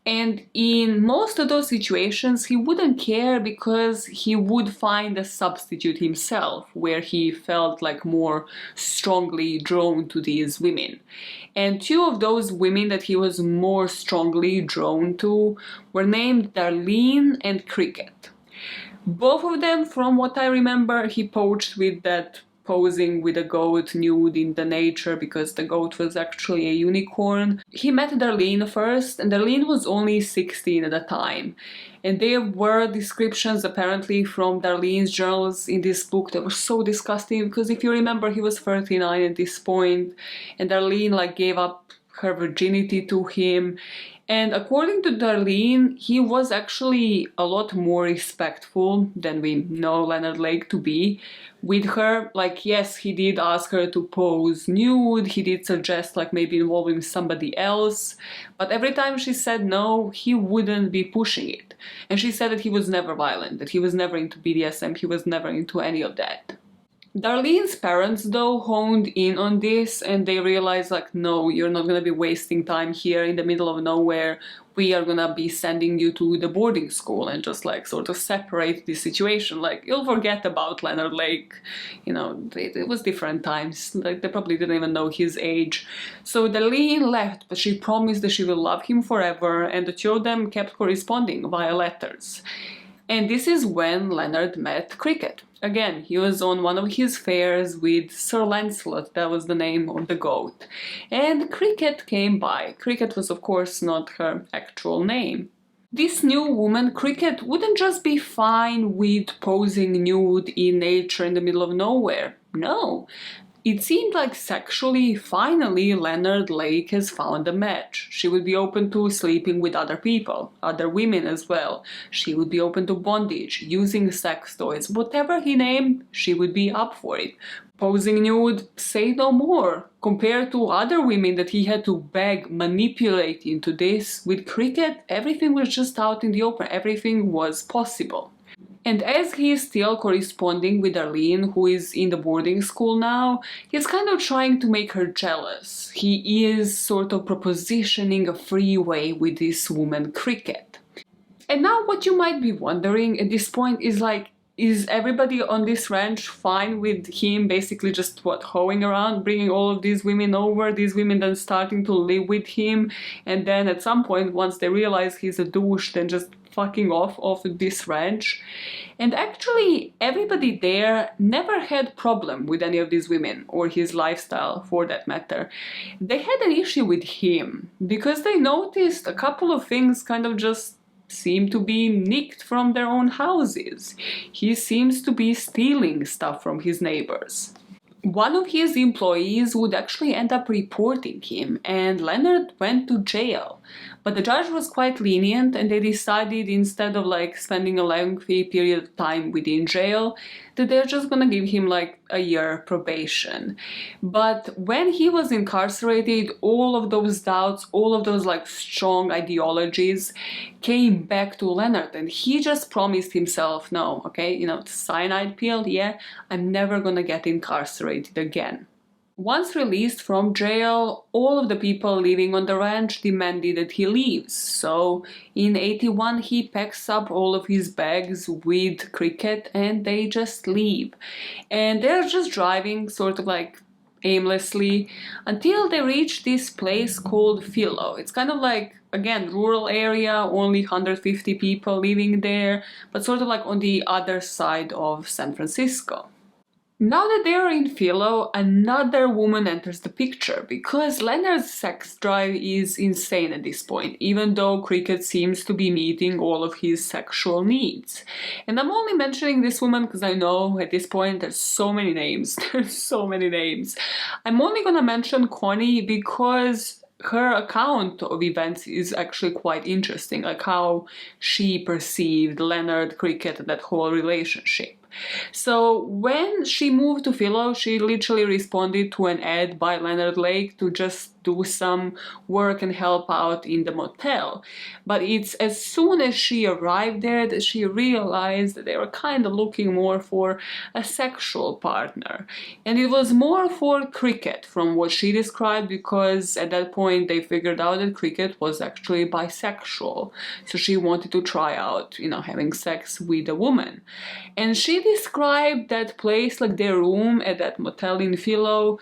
And in most of those situations, he wouldn't care because he would find a substitute himself, where he felt like more strongly drawn to these women. And two of those women that he was more strongly drawn to were named Darlene and Cricket. Both of them, from what I remember, he poached with that posing with a goat nude in the nature, because the goat was actually a unicorn. He met Darlene first, and Darlene was only 16 at the time. And there were descriptions apparently from Darlene's journals in this book that were so disgusting, because if you remember, he was 39 at this point, and Darlene like gave up her virginity to him. And according to Darlene, he was actually a lot more respectful than we know Leonard Lake to be with her. Like, yes, he did ask her to pose nude, he did suggest like maybe involving somebody else, but every time she said no, he wouldn't be pushing it. And she said that he was never violent, that he was never into BDSM, he was never into any of that. Darlene's parents, though, honed in on this, and they realized, like, no, you're not gonna be wasting time here in the middle of nowhere. We are gonna be sending you to the boarding school and just, like, sort of separate this situation. Like, you'll forget about Leonard Lake. You know, it was different times. Like, they probably didn't even know his age. So Darlene left, but she promised that she will love him forever, and the two of them kept corresponding via letters. And this is when Leonard met Cricket. Again, he was on one of his fairs with Sir Lancelot, that was the name of the goat. And Cricket came by. Cricket was of course not her actual name. This new woman, Cricket, wouldn't just be fine with posing nude in nature in the middle of nowhere. No. It seemed like sexually, finally, Leonard Lake has found a match. She would be open to sleeping with other people, other women as well. She would be open to bondage, using sex toys, whatever he named, she would be up for it. Posing nude, say no more. Compared to other women that he had to beg, manipulate into this, with Cricket, everything was just out in the open, everything was possible. And as he is still corresponding with Darlene, who is in the boarding school now, he's kind of trying to make her jealous. He is sort of propositioning a freeway with this woman, Cricket. And now what you might be wondering at this point is like, is everybody on this ranch fine with him basically just, hoeing around, bringing all of these women over, these women then starting to live with him, and then at some point, once they realize he's a douche, then just fucking off this ranch? And actually, everybody there never had problem with any of these women, or his lifestyle for that matter. They had an issue with him, because they noticed a couple of things kind of just seem to be nicked from their own houses. He seems to be stealing stuff from his neighbors. One of his employees would actually end up reporting him, and Leonard went to jail. But the judge was quite lenient, and they decided, instead of like spending a lengthy period of time within jail, that they're just gonna give him like a year probation. But when he was incarcerated, all of those doubts, all of those like strong ideologies came back to Leonard, and he just promised himself, no, okay, you know, cyanide pill, yeah, I'm never gonna get incarcerated again. Once released from jail, all of the people living on the ranch demanded that he leaves. So in 81 he packs up all of his bags with Cricket and they just leave. And they're just driving sort of like aimlessly until they reach this place called Philo. It's kind of like, again, rural area, only 150 people living there, but sort of like on the other side of San Francisco. Now that they are in Philo, another woman enters the picture, because Leonard's sex drive is insane at this point, even though Cricket seems to be meeting all of his sexual needs. And I'm only mentioning this woman because I know at this point there's so many names, there's so many names. I'm only gonna mention Connie because her account of events is actually quite interesting, like how she perceived Leonard, Cricket, and that whole relationship. So when she moved to Philo, she literally responded to an ad by Leonard Lake to just do some work and help out in the motel. But it's as soon as she arrived there that she realized that they were kind of looking more for a sexual partner. And it was more for Cricket from what she described, because at that point they figured out that Cricket was actually bisexual. So she wanted to try out, having sex with a woman. And she described that place, like their room at that motel in Philo,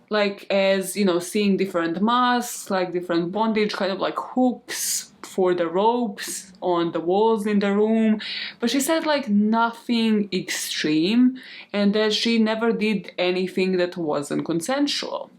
like as, seeing different masks, like different bondage, kind of like hooks for the ropes on the walls in the room. But she said like nothing extreme, and that she never did anything that wasn't consensual.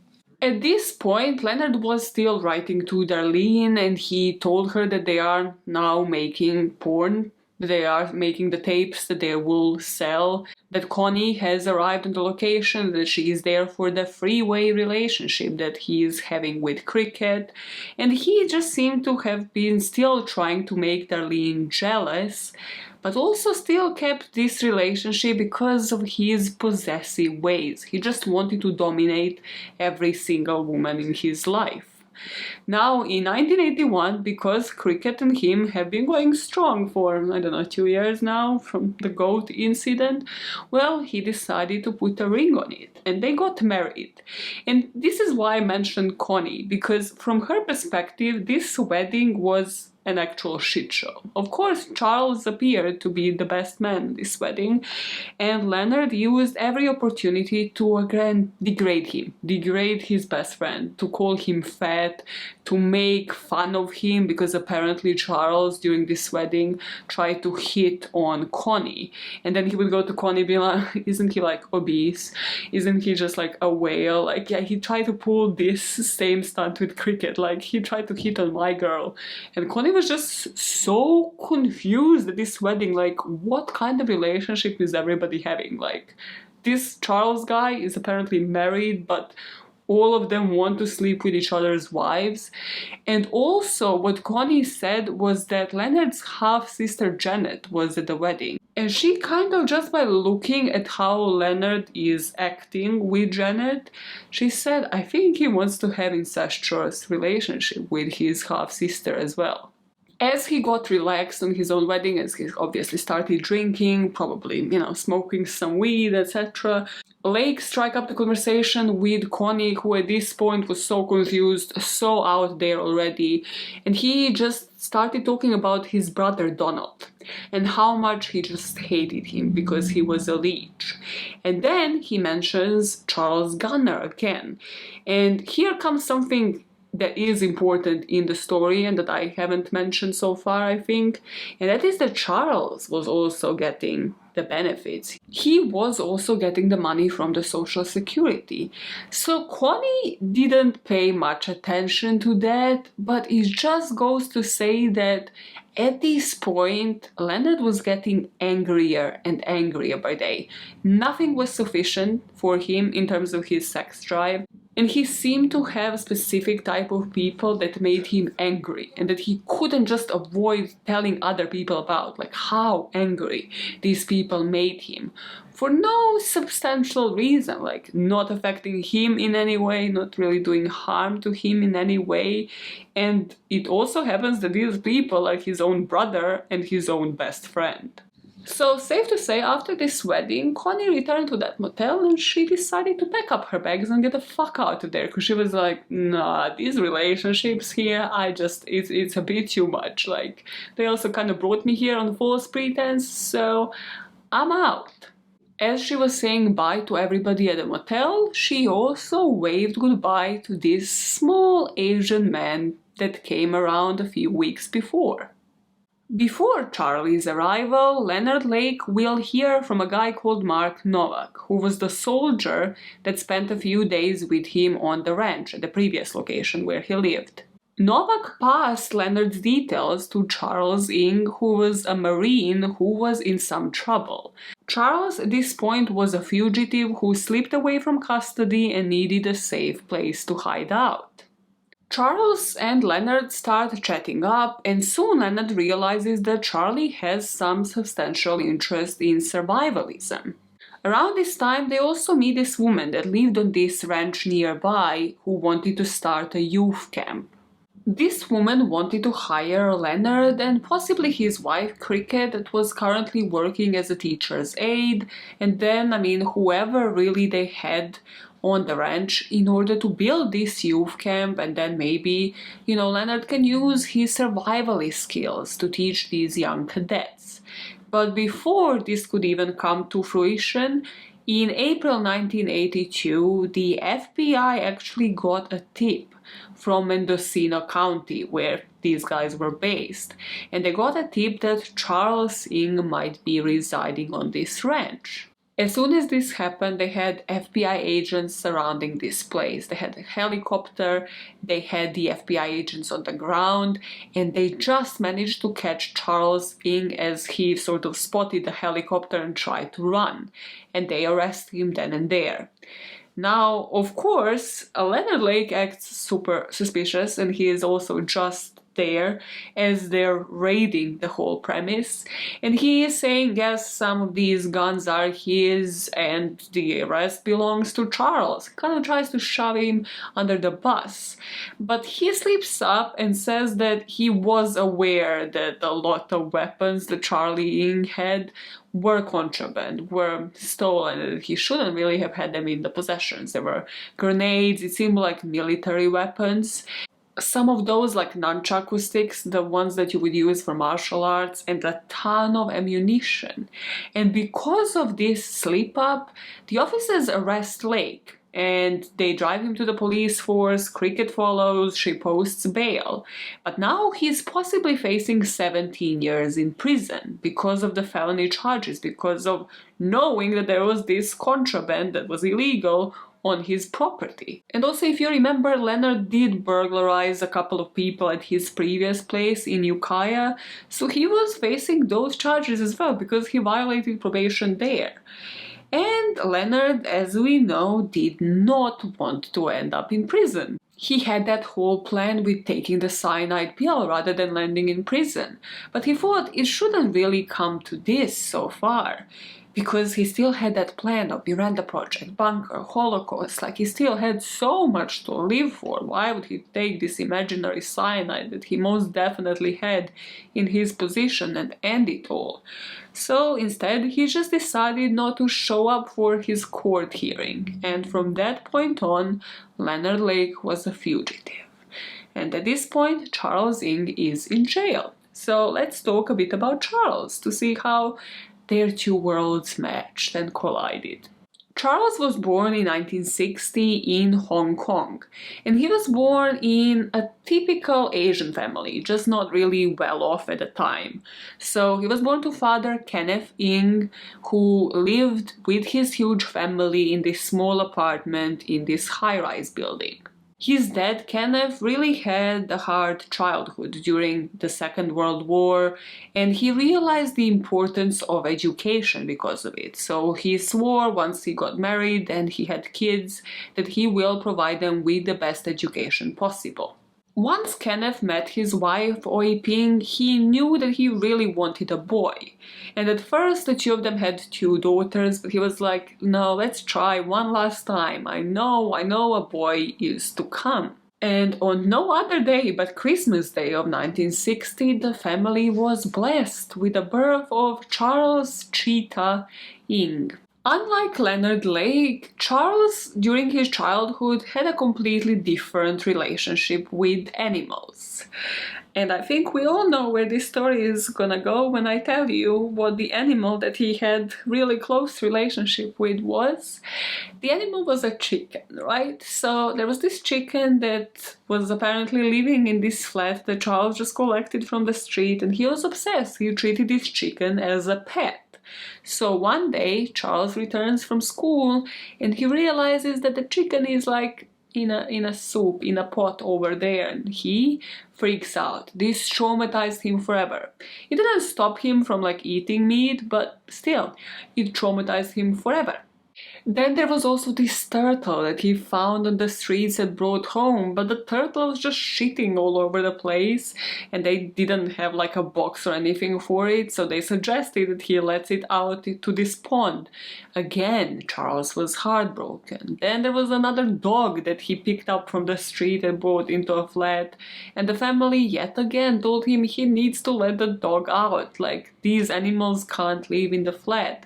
At this point, Leonard was still writing to Darlene, and he told her that they are now making porn. They are making the tapes that they will sell, that Connie has arrived on the location, that she is there for the freeway relationship that he is having with Cricket, and he just seemed to have been still trying to make Darlene jealous, but also still kept this relationship because of his possessive ways. He just wanted to dominate every single woman in his life. Now, in 1981, because Cricket and him have been going strong for, 2 years now from the goat incident, well, he decided to put a ring on it, and they got married. And this is why I mentioned Connie, because from her perspective, this wedding was an actual shit show. Of course, Charles appeared to be the best man at this wedding, and Leonard used every opportunity to again degrade his best friend, to call him fat, to make fun of him, because apparently Charles during this wedding tried to hit on Connie, and then he would go to Connie and be like, isn't he like obese? Isn't he just like a whale? Like, yeah, he tried to pull this same stunt with Cricket, like he tried to hit on my girl, and Connie was just so confused at this wedding, like what kind of relationship is everybody having? Like, this Charles guy is apparently married, but all of them want to sleep with each other's wives. And also what Connie said was that Leonard's half-sister Janet was at the wedding, and she kind of, just by looking at how Leonard is acting with Janet, she said, I think he wants to have incestuous relationship with his half-sister as well. As he got relaxed on his own wedding, as he obviously started drinking, probably, smoking some weed, etc., Lake struck up the conversation with Connie, who at this point was so confused, so out there already, and he just started talking about his brother Donald, and how much he just hated him because he was a leech. And then he mentions Charles Gunner again, and here comes something that is important in the story and that I haven't mentioned so far, I think, and that is that Charles was also getting the benefits. He was also getting the money from the Social Security. So Connie didn't pay much attention to that, but it just goes to say that at this point, Leonard was getting angrier and angrier by day. Nothing was sufficient for him in terms of his sex drive. And he seemed to have a specific type of people that made him angry, and that he couldn't just avoid telling other people about, like how angry these people made him. For no substantial reason, like not affecting him in any way, not really doing harm to him in any way. And it also happens that these people are his own brother and his own best friend. So, safe to say, after this wedding, Connie returned to that motel and she decided to pack up her bags and get the fuck out of there, because she was like, nah, these relationships here, it's a bit too much. Like, they also kind of brought me here on false pretense, so I'm out. As she was saying bye to everybody at the motel, she also waved goodbye to this small Asian man that came around a few weeks before. Before Charlie's arrival, Leonard Lake will hear from a guy called Mark Novak, who was the soldier that spent a few days with him on the ranch at the previous location where he lived. Novak passed Leonard's details to Charles Ng, who was a Marine who was in some trouble. Charles at this point was a fugitive who slipped away from custody and needed a safe place to hide out. Charles and Leonard start chatting up, and soon Leonard realizes that Charlie has some substantial interest in survivalism. Around this time, they also meet this woman that lived on this ranch nearby who wanted to start a youth camp. This woman wanted to hire Leonard and possibly his wife Cricket, that was currently working as a teacher's aide, and then, whoever really they had on the ranch in order to build this youth camp, and then maybe, Leonard can use his survivalist skills to teach these young cadets. But before this could even come to fruition, in April 1982, the FBI actually got a tip from Mendocino County, where these guys were based, and they got a tip that Charles Ng might be residing on this ranch. As soon as this happened, they had FBI agents surrounding this place. They had a helicopter, they had the FBI agents on the ground, and they just managed to catch Charles Ng as he sort of spotted the helicopter and tried to run. And they arrested him then and there. Now, of course, Leonard Lake acts super suspicious, and he is also just there as they're raiding the whole premise, and he is saying yes, some of these guns are his and the rest belongs to Charles. Kind of tries to shove him under the bus, but he slips up and says that he was aware that a lot of weapons that Charlie Ng had were contraband, were stolen, and he shouldn't really have had them in the possessions. There were grenades, it seemed like military weapons. Some of those, like nunchaku sticks, the ones that you would use for martial arts, and a ton of ammunition. And because of this slip-up, the officers arrest Lake, and they drive him to the police force. Cricket follows, she posts bail. But now he's possibly facing 17 years in prison because of the felony charges, because of knowing that there was this contraband that was illegal on his property. And also, if you remember, Leonard did burglarize a couple of people at his previous place in Ukiah, so he was facing those charges as well because he violated probation there. And Leonard, as we know, did not want to end up in prison. He had that whole plan with taking the cyanide pill rather than landing in prison, but he thought it shouldn't really come to this so far, because he still had that plan of Miranda Project, bunker, Holocaust, like he still had so much to live for. Why would he take this imaginary cyanide that he most definitely had in his possession and end it all? So instead, he just decided not to show up for his court hearing, and from that point on, Leonard Lake was a fugitive. And at this point, Charles Ng is in jail. So let's talk a bit about Charles to see how their two worlds matched and collided. Charles was born in 1960 in Hong Kong, and he was born in a typical Asian family, just not really well off at the time. So he was born to father Kenneth Ng, who lived with his huge family in this small apartment in this high-rise building. His dad, Kenneth, really had a hard childhood during the Second World War, and he realized the importance of education because of it. So he swore once he got married and he had kids that he will provide them with the best education possible. Once Kenneth met his wife, Oi Ping, he knew that he really wanted a boy. And at first the two of them had two daughters, but he was like, no, let's try one last time. I know a boy is to come. And on no other day but Christmas Day of 1960, the family was blessed with the birth of Charles Cheetah Ng. Unlike Leonard Lake, Charles, during his childhood, had a completely different relationship with animals. And I think we all know where this story is gonna go when I tell you what the animal that he had really close relationship with was. The animal was a chicken, right? So there was this chicken that was apparently living in this flat that Charles just collected from the street, and he was obsessed. He treated this chicken as a pet. So one day Charles returns from school and he realizes that the chicken is like in a soup, in a pot over there, and he freaks out. This traumatized him forever. It didn't stop him from like eating meat, but still, it traumatized him forever. Then there was also this turtle that he found on the streets and brought home, but the turtle was just shitting all over the place and they didn't have like a box or anything for it, so they suggested that he lets it out to this pond. Again, Charles was heartbroken. Then there was another dog that he picked up from the street and brought into a flat, and the family yet again told him he needs to let the dog out, like these animals can't live in the flat.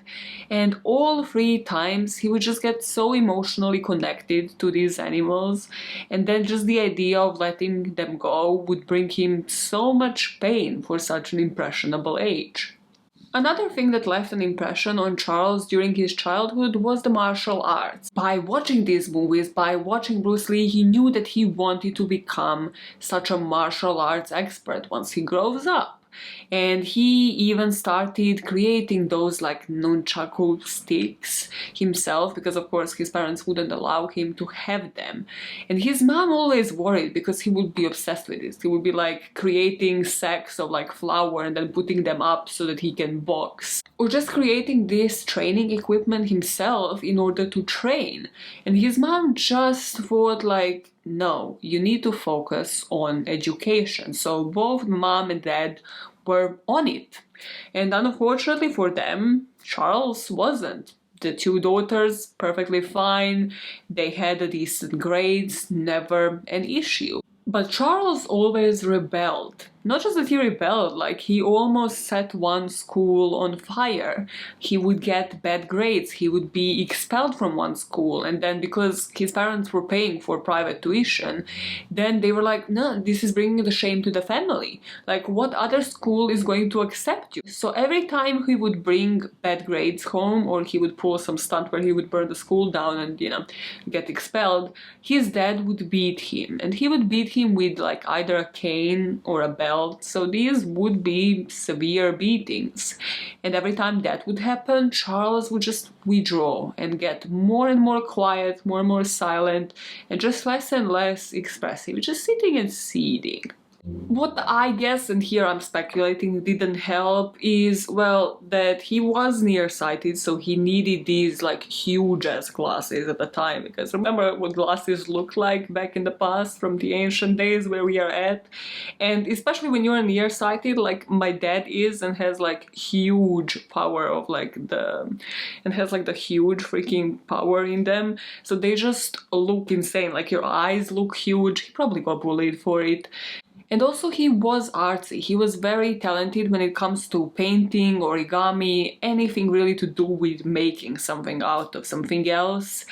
And all 3 times he would just get so emotionally connected to these animals, and then just the idea of letting them go would bring him so much pain for such an impressionable age. Another thing that left an impression on Charles during his childhood was the martial arts. By watching these movies, by watching Bruce Lee, he knew that he wanted to become such a martial arts expert once he grows up. And he even started creating those like nunchaku sticks himself, because of course his parents wouldn't allow him to have them. And his mom always worried because he would be obsessed with this. He would be like creating sacks of like flour and then putting them up so that he can box, or just creating this training equipment himself in order to train. And his mom just thought like, no, you need to focus on education. So both mom and dad were on it. And unfortunately for them, Charles wasn't. The 2 daughters, perfectly fine. They had decent grades, never an issue. But Charles always rebelled. Not just that he rebelled, like he almost set one school on fire. He would get bad grades, he would be expelled from one school, and then because his parents were paying for private tuition, then they were like, no, this is bringing the shame to the family. Like, what other school is going to accept you? So every time he would bring bad grades home, or he would pull some stunt where he would burn the school down and, get expelled, his dad would beat him. And he would beat him with like either a cane or a belt. So these would be severe beatings. And every time that would happen, Charles would just withdraw and get more and more quiet, more and more silent, and just less and less expressive, just sitting and seething. What I guess, and here I'm speculating, didn't help is, well, that he was nearsighted, so he needed these like huge ass glasses at the time, because remember what glasses looked like back in the past from the ancient days where we are at. And especially when you're nearsighted, like my dad is, and has like huge power of the huge freaking power in them, so they just look insane, like your eyes look huge. He probably got bullied for it. And also he was artsy. He was very talented when it comes to painting, origami, anything really to do with making something out of something else.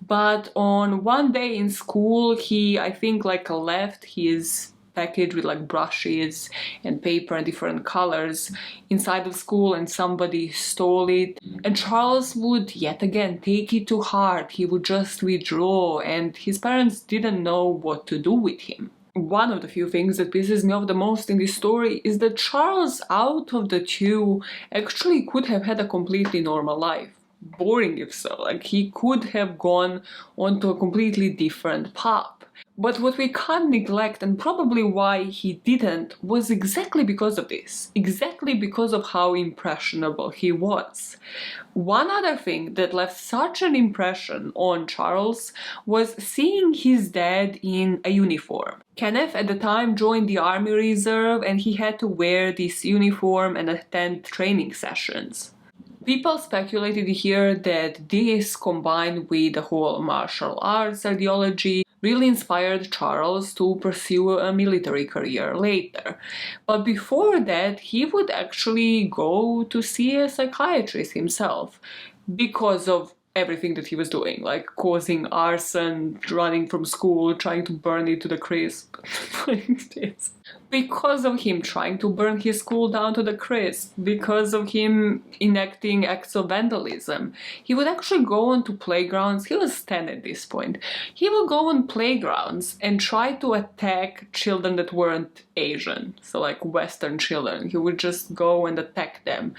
But on one day in school, he, I think, like left his package with like brushes and paper and different colors inside the school, and somebody stole it. And Charles would yet again take it to heart. He would just withdraw, and his parents didn't know what to do with him. One of the few things that pisses me off the most in this story is that Charles, out of the 2, actually could have had a completely normal life. Boring if so, like he could have gone onto a completely different path. But what we can't neglect, and probably why he didn't, was exactly because of this. Exactly because of how impressionable he was. One other thing that left such an impression on Charles was seeing his dad in a uniform. Kenneth at the time joined the Army Reserve, and he had to wear this uniform and attend training sessions. People speculated here that this, combined with the whole martial arts ideology, really inspired Charles to pursue a military career later. But before that, he would actually go to see a psychiatrist himself because of everything that he was doing, like causing arson, running from school, trying to burn it to the crisp. Because of him trying to burn his school down to the crisp, because of him enacting acts of vandalism, he would actually go onto playgrounds. He was 10 at this point. He would go on playgrounds and try to attack children that weren't Asian, so like Western children. He would just go and attack them.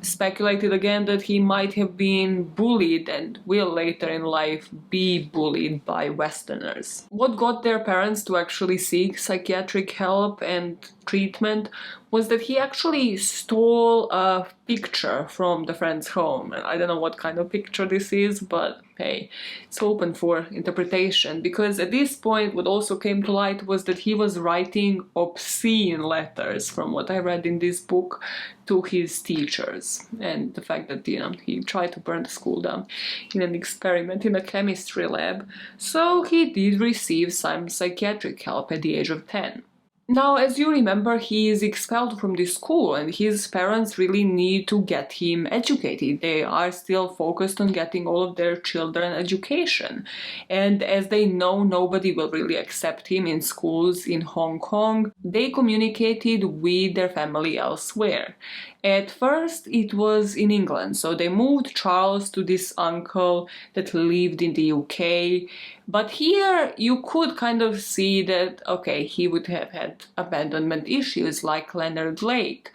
Speculated again that he might have been bullied and will later in life be bullied by Westerners. What got their parents to actually seek psychiatric help and treatment was that he actually stole a picture from the friend's home. And I don't know what kind of picture this is, but hey, it's open for interpretation, because at this point what also came to light was that he was writing obscene letters, from what I read in this book, to his teachers. And the fact that, he tried to burn the school down in an experiment in a chemistry lab. So he did receive some psychiatric help at the age of 10. Now, as you remember, he is expelled from this school and his parents really need to get him educated. They are still focused on getting all of their children education. And as they know nobody will really accept him in schools in Hong Kong, they communicated with their family elsewhere. At first it was in England, so they moved Charles to this uncle that lived in the UK. But here you could kind of see that, okay, he would have had abandonment issues like Leonard Lake.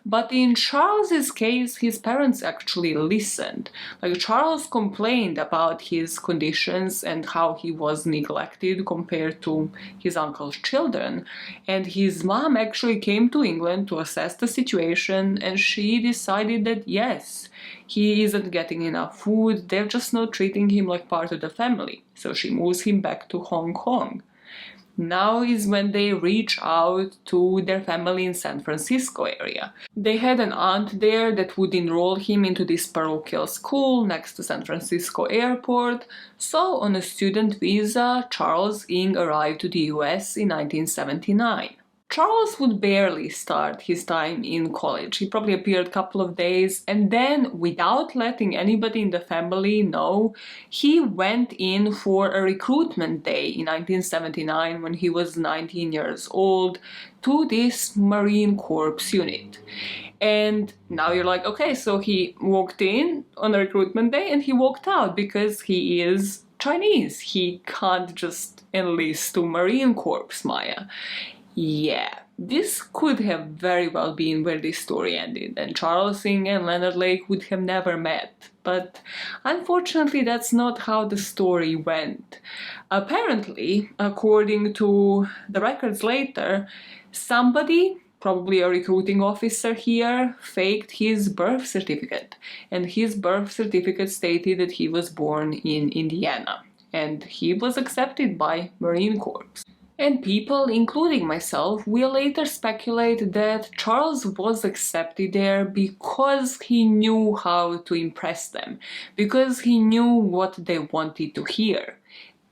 But in Charles's case, his parents actually listened. Like, Charles complained about his conditions and how he was neglected compared to his uncle's children. And his mom actually came to England to assess the situation, and she decided that yes, he isn't getting enough food, they're just not treating him like part of the family. So she moves him back to Hong Kong. Now is when they reach out to their family in San Francisco area. They had an aunt there that would enroll him into this parochial school next to San Francisco airport. So on a student visa, Charles Ng arrived to the US in 1979. Charles would barely start his time in college. He probably appeared a couple of days, and then, without letting anybody in the family know, he went in for a recruitment day in 1979 when he was 19 years old to this Marine Corps unit. And now you're like, okay, so he walked in on a recruitment day and he walked out because he is Chinese. He can't just enlist to Marine Corps, Maya. Yeah, this could have very well been where this story ended, and Charles Ng and Leonard Lake would have never met. But unfortunately, that's not how the story went. Apparently, according to the records later, somebody, probably a recruiting officer here, faked his birth certificate. And his birth certificate stated that he was born in Indiana. And he was accepted by Marine Corps. And people, including myself, will later speculate that Charles was accepted there because he knew how to impress them, because he knew what they wanted to hear.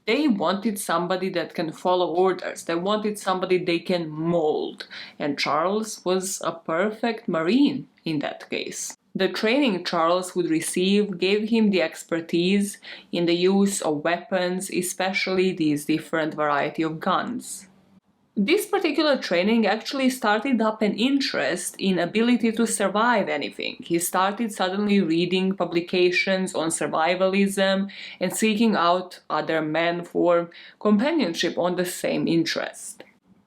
They wanted somebody that can follow orders, they wanted somebody they can mold, and Charles was a perfect Marine in that case. The training Charles would receive gave him the expertise in the use of weapons, especially these different variety of guns. This particular training actually started up an interest in ability to survive anything. He started suddenly reading publications on survivalism and seeking out other men for companionship on the same interest.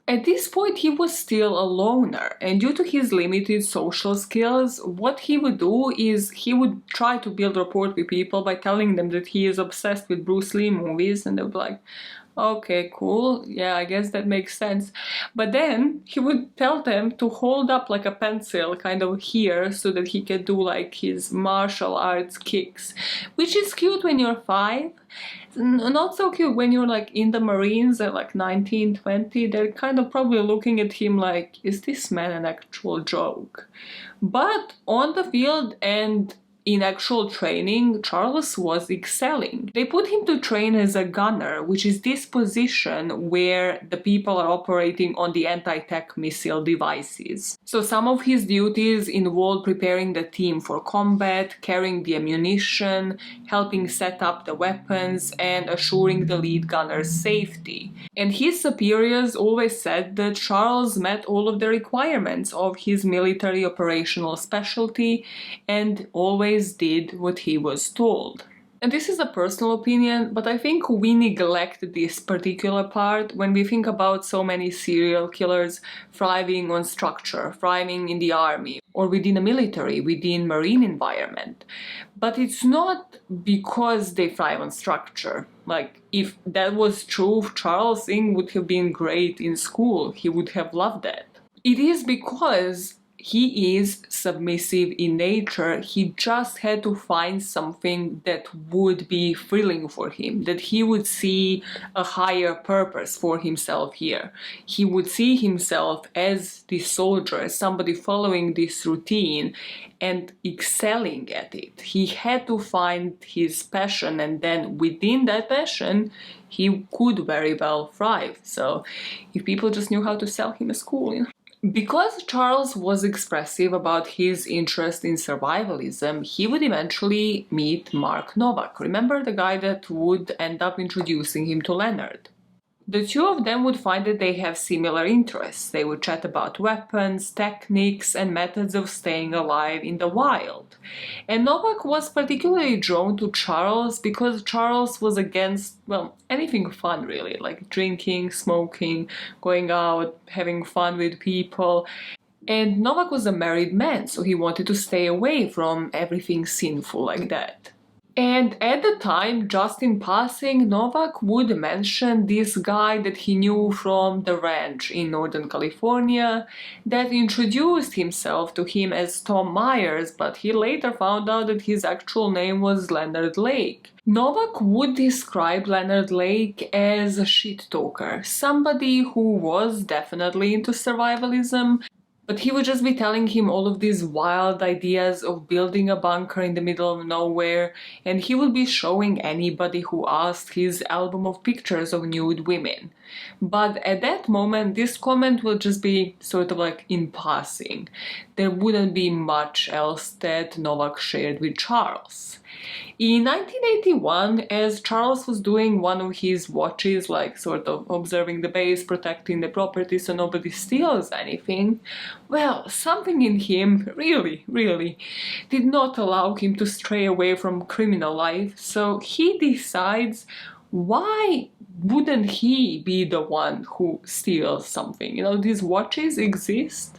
At this point, he was still a loner, and due to his limited social skills, what he would do is he would try to build rapport with people by telling them that he is obsessed with Bruce Lee movies, and they would be like, okay, cool, yeah, I guess that makes sense. But then he would tell them to hold up like a pencil kind of here so that he could do like his martial arts kicks, which is cute when you're 5. Not so cute when you're like in the Marines at like 19, 20. They're kind of probably looking at him like, is this man an actual joke? But on the field and in actual training, Charles was excelling. They put him to train as a gunner, which is this position where the people are operating on the anti-tank missile devices. So some of his duties involved preparing the team for combat, carrying the ammunition, helping set up the weapons, and assuring the lead gunner's safety. And his superiors always said that Charles met all of the requirements of his military operational specialty and always did what he was told. And this is a personal opinion, but I think we neglect this particular part when we think about so many serial killers thriving on structure, thriving in the army, or within the military, within marine environment. But it's not because they thrive on structure. Like, if that was true, Charles Ng would have been great in school. He would have loved that. It is because he is submissive in nature. He just had to find something that would be thrilling for him, that he would see a higher purpose for himself here. He would see himself as this soldier, as somebody following this routine and excelling at it. He had to find his passion, and then within that passion, he could very well thrive. So if people just knew how to sell him a school, you know. Because Charles was expressive about his interest in survivalism, he would eventually meet Mark Novak. Remember the guy that would end up introducing him to Leonard? The two of them would find that they have similar interests. They would chat about weapons, techniques, and methods of staying alive in the wild. And Novak was particularly drawn to Charles because Charles was against, well, anything fun really, like drinking, smoking, going out, having fun with people. And Novak was a married man, so he wanted to stay away from everything sinful like that. And at the time, just in passing, Novak would mention this guy that he knew from the ranch in Northern California that introduced himself to him as Tom Myers, but he later found out that his actual name was Leonard Lake. Novak would describe Leonard Lake as a shit-talker, somebody who was definitely into survivalism, but he would just be telling him all of these wild ideas of building a bunker in the middle of nowhere, and he would be showing anybody who asked his album of pictures of nude women. But at that moment, this comment will just be sort of like in passing. There wouldn't be much else that Novak shared with Charles. In 1981, as Charles was doing one of his watches, like sort of observing the base, protecting the property so nobody steals anything, well, something in him really did not allow him to stray away from criminal life, so he decides, why wouldn't he be the one who steals something? You know, these watches exist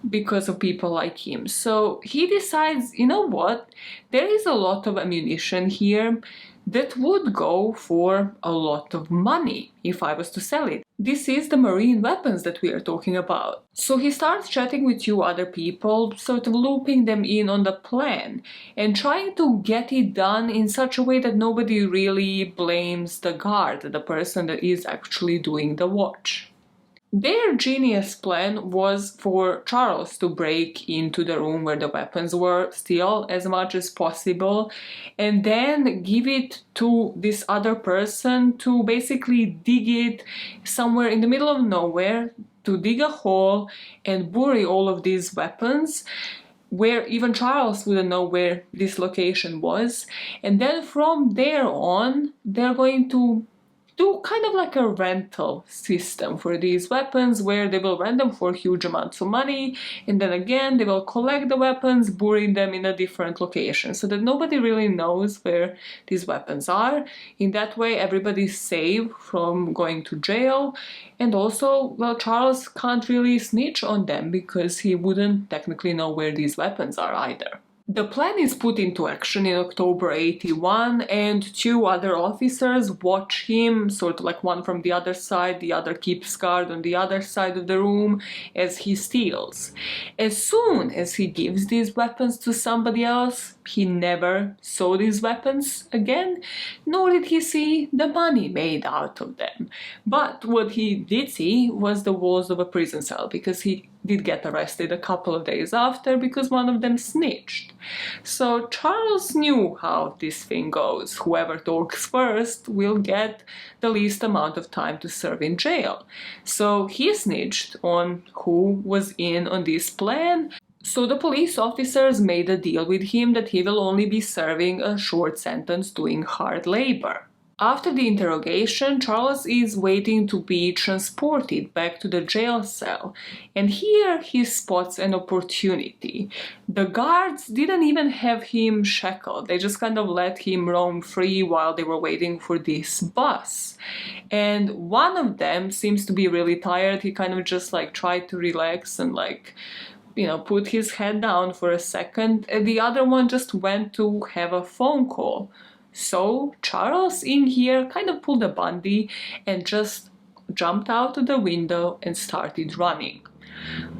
because of people like him. So he decides, you know what, there is a lot of ammunition here that would go for a lot of money if I was to sell it. This is the marine weapons that we are talking about. So he starts chatting with two other people, sort of looping them in on the plan and trying to get it done in such a way that nobody really blames the guard, the person that is actually doing the watch. Their genius plan was for Charles to break into the room where the weapons were, steal as much as possible, and then give it to this other person to basically dig it somewhere in the middle of nowhere, to dig a hole and bury all of these weapons, where even Charles wouldn't know where this location was. And then from there on, they're going to do kind of like a rental system for these weapons, where they will rent them for huge amounts of money, and then again they will collect the weapons, bury them in a different location so that nobody really knows where these weapons are. In that way, everybody's safe from going to jail, and also, well, Charles can't really snitch on them because he wouldn't technically know where these weapons are either. The plan is put into action in October 81, and two other officers watch him, sort of like one from the other side, the other keeps guard on the other side of the room as he steals. As soon as he gives these weapons to somebody else, he never saw these weapons again, nor did he see the money made out of them. But what he did see was the walls of a prison cell, because he did get arrested a couple of days after because one of them snitched. So Charles knew how this thing goes. Whoever talks first will get the least amount of time to serve in jail. So he snitched on who was in on this plan. So the police officers made a deal with him that he will only be serving a short sentence doing hard labor. After the interrogation, Charles is waiting to be transported back to the jail cell, and here he spots an opportunity. The guards didn't even have him shackled, they just kind of let him roam free while they were waiting for this bus. And one of them seems to be really tired. He kind of just like tried to relax and put his head down for a second, and the other one just went to have a phone call. So Charles in here kind of pulled a Bundy and just jumped out of the window and started running.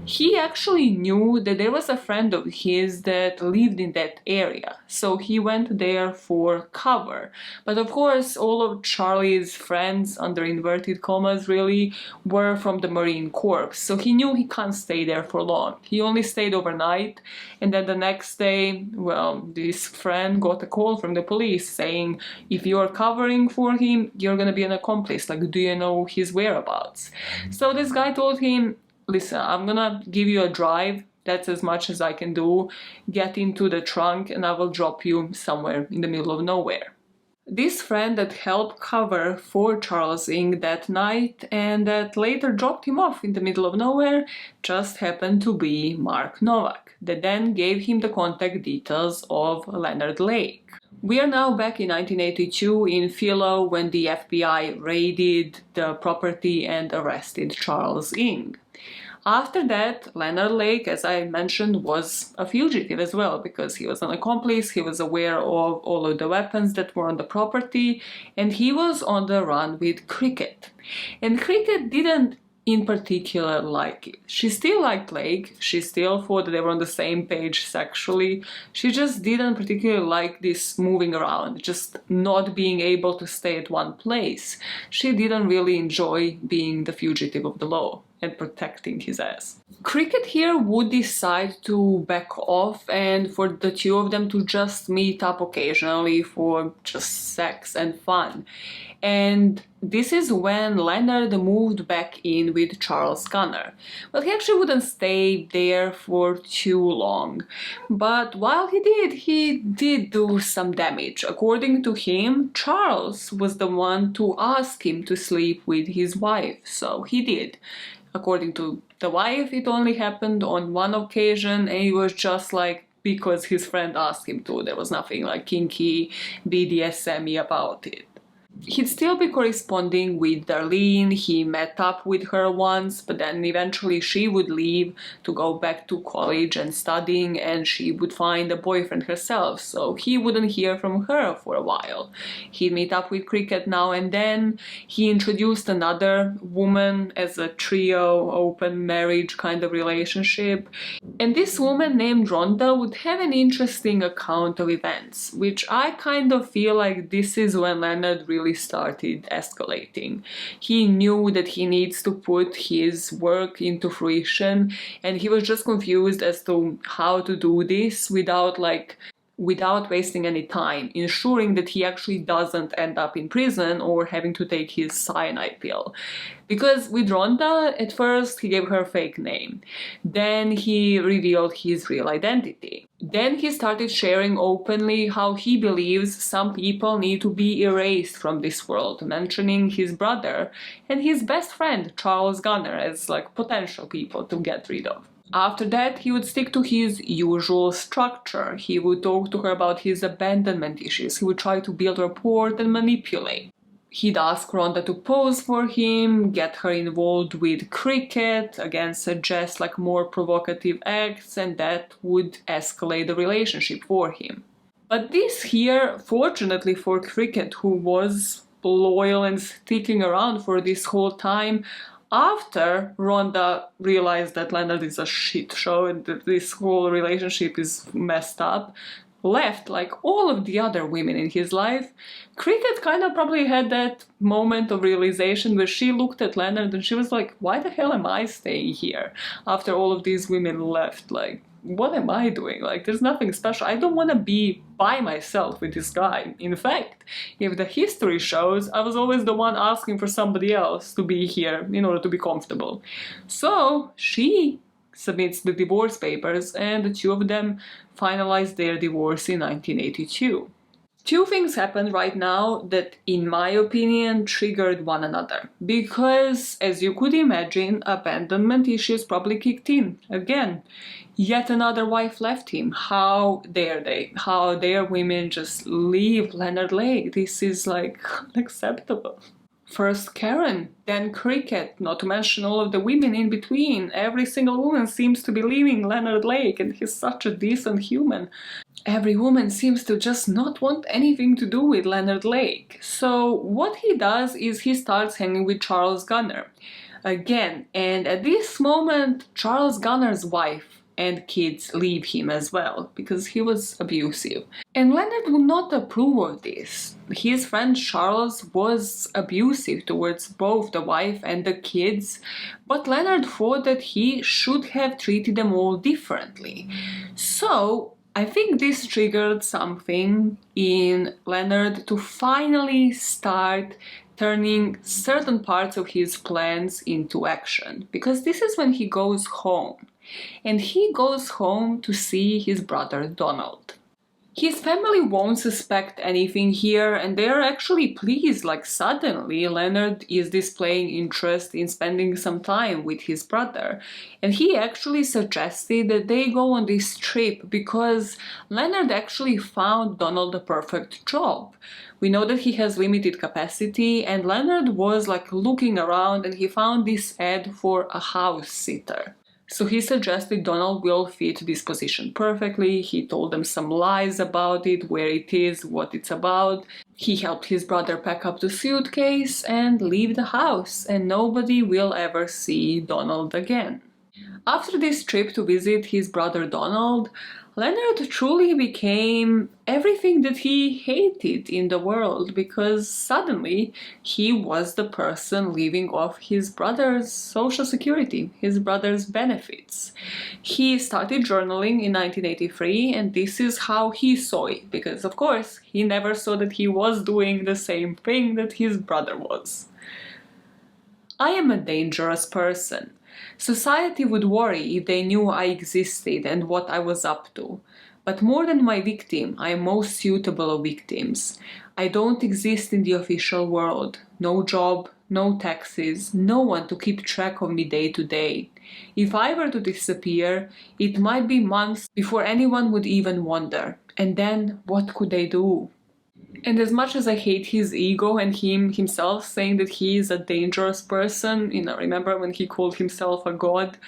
He actually knew that there was a friend of his that lived in that area, so he went there for cover. But of course, all of Charlie's friends, under inverted commas really, were from the Marine Corps, so he knew he can't stay there for long. He only stayed overnight, and then the next day, well, this friend got a call from the police saying, if you're covering for him, you're gonna be an accomplice, like, do you know his whereabouts? So this guy told him, listen, I'm gonna give you a drive, that's as much as I can do, get into the trunk and I will drop you somewhere in the middle of nowhere. This friend that helped cover for Charles Ng that night and that later dropped him off in the middle of nowhere just happened to be Mark Novak, that then gave him the contact details of Leonard Lake. We are now back in 1982 in Philo when the FBI raided the property and arrested Charles Ng. After that, Leonard Lake, as I mentioned, was a fugitive as well because he was an accomplice, he was aware of all of the weapons that were on the property, and he was on the run with Cricket. And Cricket didn't in particular like it. She still liked Lake, she still thought that they were on the same page sexually, she just didn't particularly like this moving around, just not being able to stay at one place. She didn't really enjoy being the fugitive of the law and protecting his ass. Cricket here would decide to back off and for the two of them to just meet up occasionally for just sex and fun. And this is when Leonard moved back in with Charles Gunner. Well, he actually wouldn't stay there for too long, but while he did do some damage. According to him, Charles was the one to ask him to sleep with his wife, so he did. According to the wife, it only happened on one occasion, and it was just like because his friend asked him to. There was nothing like kinky, BDSM-y about it. He'd still be corresponding with Darlene, he met up with her once, but then eventually she would leave to go back to college and studying, and she would find a boyfriend herself, so he wouldn't hear from her for a while. He'd meet up with Cricket now and then, he introduced another woman as a trio, open marriage kind of relationship, and this woman named Rhonda would have an interesting account of events, which I kind of feel like this is when Leonard really started escalating. He knew that he needs to put his work into fruition, and he was just confused as to how to do this without wasting any time, ensuring that he actually doesn't end up in prison or having to take his cyanide pill. Because with Rhonda, at first he gave her a fake name, then he revealed his real identity. Then he started sharing openly how he believes some people need to be erased from this world, mentioning his brother and his best friend Charles Gunner as potential people to get rid of. After that, he would stick to his usual structure. He would talk to her about his abandonment issues. He would try to build rapport and manipulate. He'd ask Rhonda to pose for him, get her involved with Cricket, again suggest more provocative acts, and that would escalate the relationship for him. But this here, fortunately for Cricket, who was loyal and sticking around for this whole time, after Rhonda realized that Leonard is a shit show and that this whole relationship is messed up, left, like all of the other women in his life, Cricket kind of probably had that moment of realization where she looked at Leonard and she was like, why the hell am I staying here after all of these women left? Like, what am I doing? Like, there's nothing special. I don't want to be by myself with this guy. In fact, if the history shows, I was always the one asking for somebody else to be here in order to be comfortable. So she submits the divorce papers, and the two of them finalize their divorce in 1982. Two things happened right now that, in my opinion, triggered one another. Because, as you could imagine, abandonment issues probably kicked in again. Yet another wife left him. How dare they? How dare women just leave Leonard Lake? This is like unacceptable. First Karen, then Cricket, not to mention all of the women in between. Every single woman seems to be leaving Leonard Lake, and he's such a decent human. Every woman seems to just not want anything to do with Leonard Lake. So what he does is he starts hanging with Charles Gunner again, and at this moment Charles Gunner's wife and kids leave him as well because he was abusive. And Leonard would not approve of this. His friend Charles was abusive towards both the wife and the kids, but Leonard thought that he should have treated them all differently. So I think this triggered something in Leonard to finally start turning certain parts of his plans into action, because this is when he goes home. And he goes home to see his brother Donald. His family won't suspect anything here, and they're actually pleased. Like, suddenly Leonard is displaying interest in spending some time with his brother. And he actually suggested that they go on this trip because Leonard actually found Donald the perfect job. We know that he has limited capacity, and Leonard was like looking around and he found this ad for a house sitter. So he suggested Donald will fit this position perfectly. He told them some lies about it, where it is, what it's about. He helped his brother pack up the suitcase and leave the house, and nobody will ever see Donald again. After this trip to visit his brother Donald, Leonard truly became everything that he hated in the world, because suddenly he was the person living off his brother's social security, his brother's benefits. He started journaling in 1983, and this is how he saw it, because of course he never saw that he was doing the same thing that his brother was. I am a dangerous person. Society would worry if they knew I existed and what I was up to. But more than my victim, I am most suitable of victims. I don't exist in the official world. No job, no taxes, no one to keep track of me day to day. If I were to disappear, it might be months before anyone would even wonder. And then, what could they do? And as much as I hate his ego and him himself saying that he is a dangerous person, remember when he called himself a god?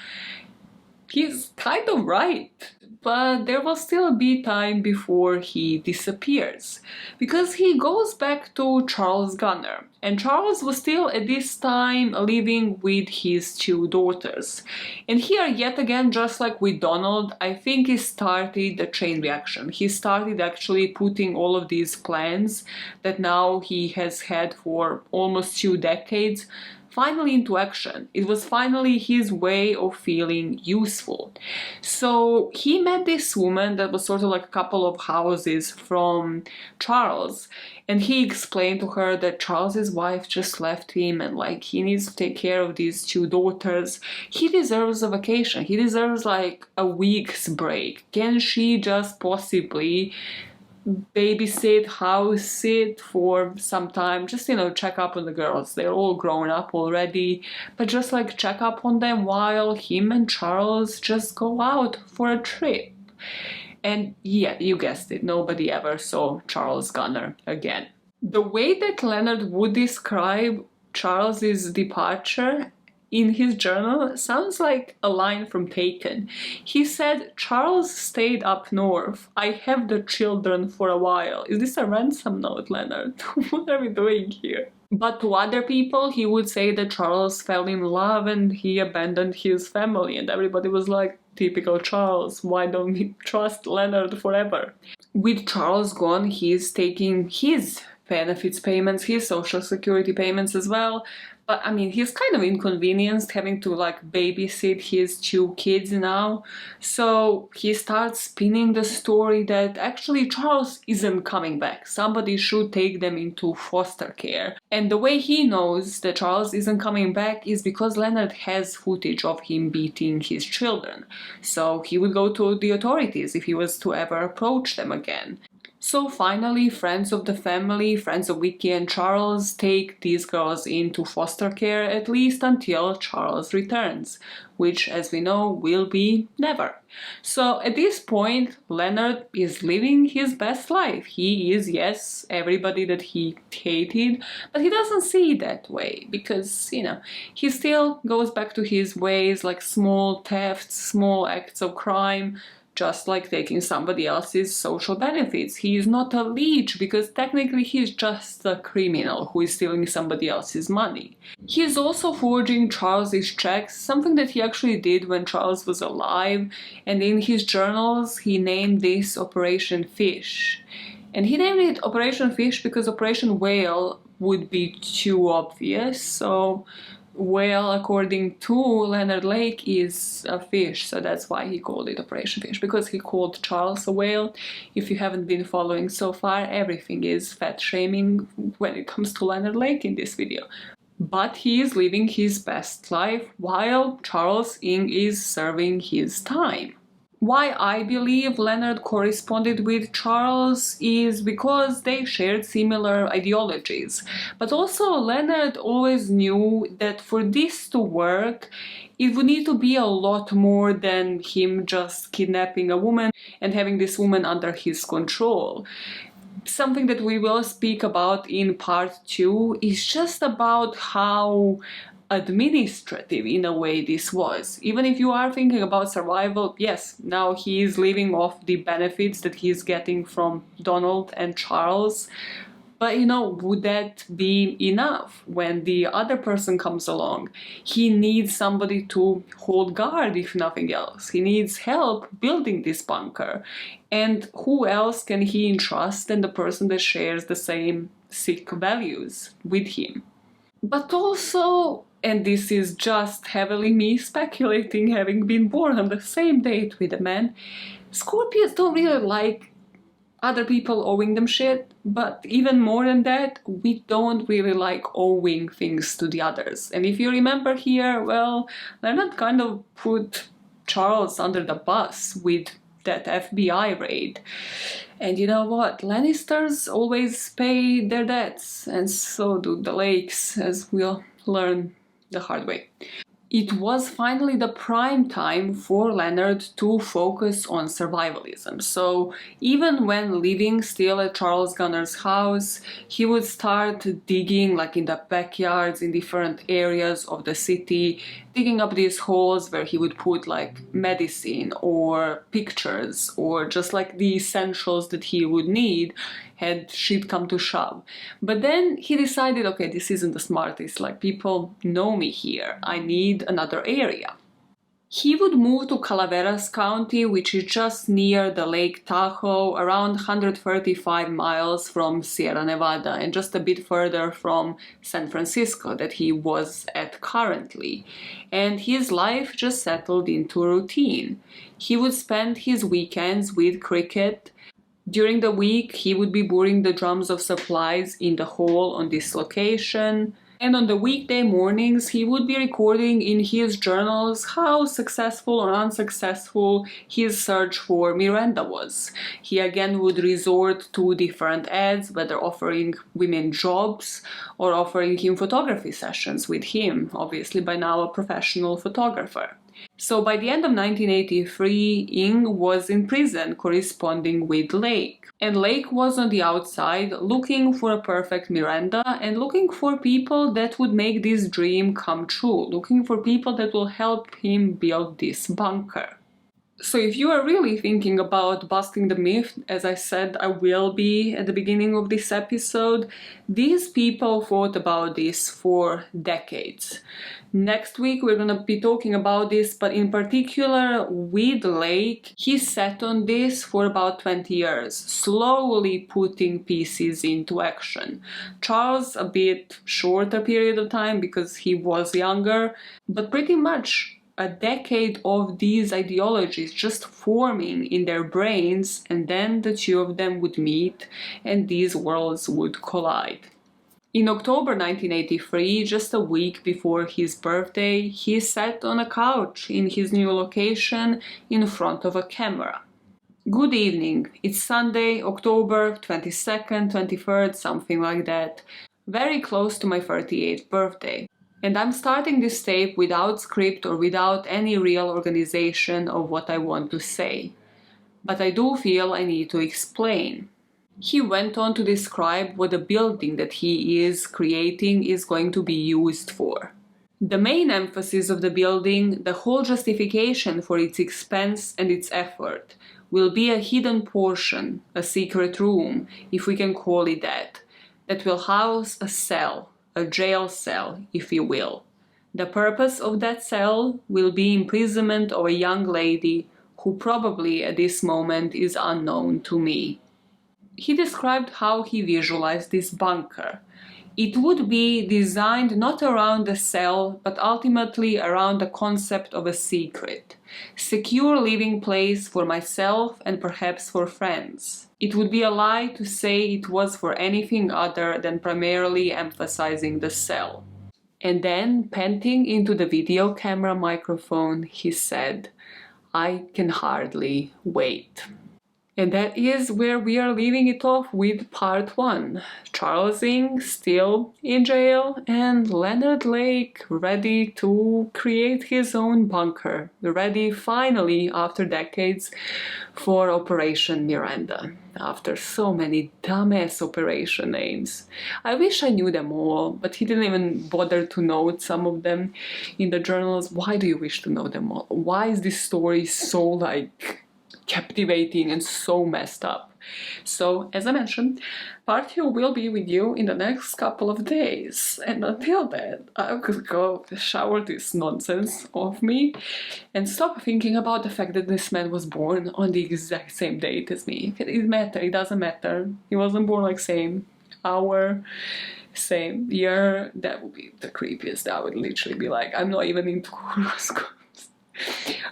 He's kind of right. But there will still be time before he disappears, because he goes back to Charles Gunner, and Charles was still at this time living with his two daughters. And here, yet again, just like with Donald, I think he started a chain reaction. He started actually putting all of these plans that now he has had for almost 2 decades finally into action. It was finally his way of feeling useful. So he met this woman that was sort of like a couple of houses from Charles, and he explained to her that Charles's wife just left him and like he needs to take care of these 2 daughters. He deserves a vacation. He deserves like a week's break. Can she just possibly babysit, house sit for some time, just check up on the girls. They're all grown up already, but just like check up on them while him and Charles just go out for a trip. And yeah, you guessed it, nobody ever saw Charles Gunner again. The way that Leonard would describe Charles's departure in his journal sounds like a line from Taken. He said, "Charles stayed up north. I have the children for a while." Is this a ransom note, Leonard? What are we doing here? But to other people, he would say that Charles fell in love and he abandoned his family, and everybody was like, typical Charles, why don't we trust Leonard forever? With Charles gone, he's taking his benefits payments, his social security payments as well. But I mean, he's kind of inconvenienced having to like babysit his two kids now. So he starts spinning the story that actually Charles isn't coming back. Somebody should take them into foster care. And the way he knows that Charles isn't coming back is because Leonard has footage of him beating his children. So he would go to the authorities if he was to ever approach them again. So finally, friends of the family, friends of Vicky and Charles, take these girls into foster care at least until Charles returns, which, as we know, will be never. So at this point, Leonard is living his best life. He is, yes, everybody that he hated, but he doesn't see it that way because, he still goes back to his ways, like small thefts, small acts of crime, just like taking somebody else's social benefits. He is not a leech because technically he's just a criminal who is stealing somebody else's money. He is also forging Charles's checks, something that he actually did when Charles was alive, and in his journals he named this Operation Fish. And he named it Operation Fish because Operation Whale would be too obvious, so whale, according to Leonard Lake, is a fish, so that's why he called it Operation Fish, because he called Charles a whale. If you haven't been following so far, everything is fat shaming when it comes to Leonard Lake in this video. But he is living his best life while Charles Ng is serving his time. Why I believe Leonard corresponded with Charles is because they shared similar ideologies. But also Leonard always knew that for this to work, it would need to be a lot more than him just kidnapping a woman and having this woman under his control. Something that we will speak about in part 2 is just about how administrative in a way this was. Even if you are thinking about survival, yes, now he is living off the benefits that he's getting from Donald and Charles. But would that be enough when the other person comes along? He needs somebody to hold guard, if nothing else. He needs help building this bunker. And who else can he entrust than the person that shares the same sick values with him? But also, and this is just heavily me speculating, having been born on the same date with a man, Scorpios don't really like other people owing them shit, but even more than that, we don't really like owing things to the others. And if you remember here, well, Leonard kind of put Charles under the bus with that FBI raid. And you know what? Lannisters always pay their debts, and so do the Lakes, as we'll learn the hard way. It was finally the prime time for Leonard to focus on survivalism. So even when living still at Charles Gunner's house, he would start digging like in the backyards in different areas of the city, digging up these holes where he would put like medicine or pictures or just like the essentials that he would need had shit come to shove. But then he decided, okay, this isn't the smartest, like people know me here, I need another area. He would move to Calaveras County, which is just near the Lake Tahoe, around 135 miles from Sierra Nevada and just a bit further from San Francisco that he was at currently. And his life just settled into routine. He would spend his weekends with cricket. During the week, he would be boring the drums of supplies in the hole on this location. And on the weekday mornings, he would be recording in his journals how successful or unsuccessful his search for Miranda was. He again would resort to different ads, whether offering women jobs or offering him photography sessions with him, obviously by now a professional photographer. So by the end of 1983, Ng was in prison corresponding with Lake. And Lake was on the outside looking for a perfect Miranda and looking for people that would make this dream come true, looking for people that will help him build this bunker. So if you are really thinking about busting the myth, as I said I will be at the beginning of this episode, these people thought about this for decades. Next week we're gonna be talking about this, but in particular with Lake, he sat on this for about 20 years, slowly putting pieces into action. Charles a bit shorter period of time because he was younger, but pretty much a decade of these ideologies just forming in their brains, and then the two of them would meet and these worlds would collide. In October 1983, just a week before his birthday, he sat on a couch in his new location in front of a camera. Good evening, it's Sunday, October 22nd, 23rd, something like that, very close to my 38th birthday. And I'm starting this tape without script or without any real organization of what I want to say. But I do feel I need to explain. He went on to describe what the building that he is creating is going to be used for. The main emphasis of the building, the whole justification for its expense and its effort, will be a hidden portion, a secret room, if we can call it that will house a cell. A jail cell, if you will. The purpose of that cell will be imprisonment of a young lady who probably at this moment is unknown to me. He described how he visualized this bunker. It would be designed not around the cell, but ultimately around the concept of a secret. Secure living place for myself and perhaps for friends. It would be a lie to say it was for anything other than primarily emphasizing the cell. And then, panting into the video camera microphone, he said, "I can hardly wait." And that is where we are leaving it off with part 1. Charles Ng still in jail and Leonard Lake ready to create his own bunker. Ready finally after decades for Operation Miranda. After so many dumbass operation names. I wish I knew them all, but he didn't even bother to note some of them in the journals. Why do you wish to know them all? Why is this story so captivating and so messed up? So, as I mentioned, part 2 will be with you in the next couple of days. And until then, I could go shower this nonsense off me and stop thinking about the fact that this man was born on the exact same date as me. It doesn't matter. He wasn't born like same hour, same year. That would be the creepiest. I would literally be like, I'm not even into horoscopes.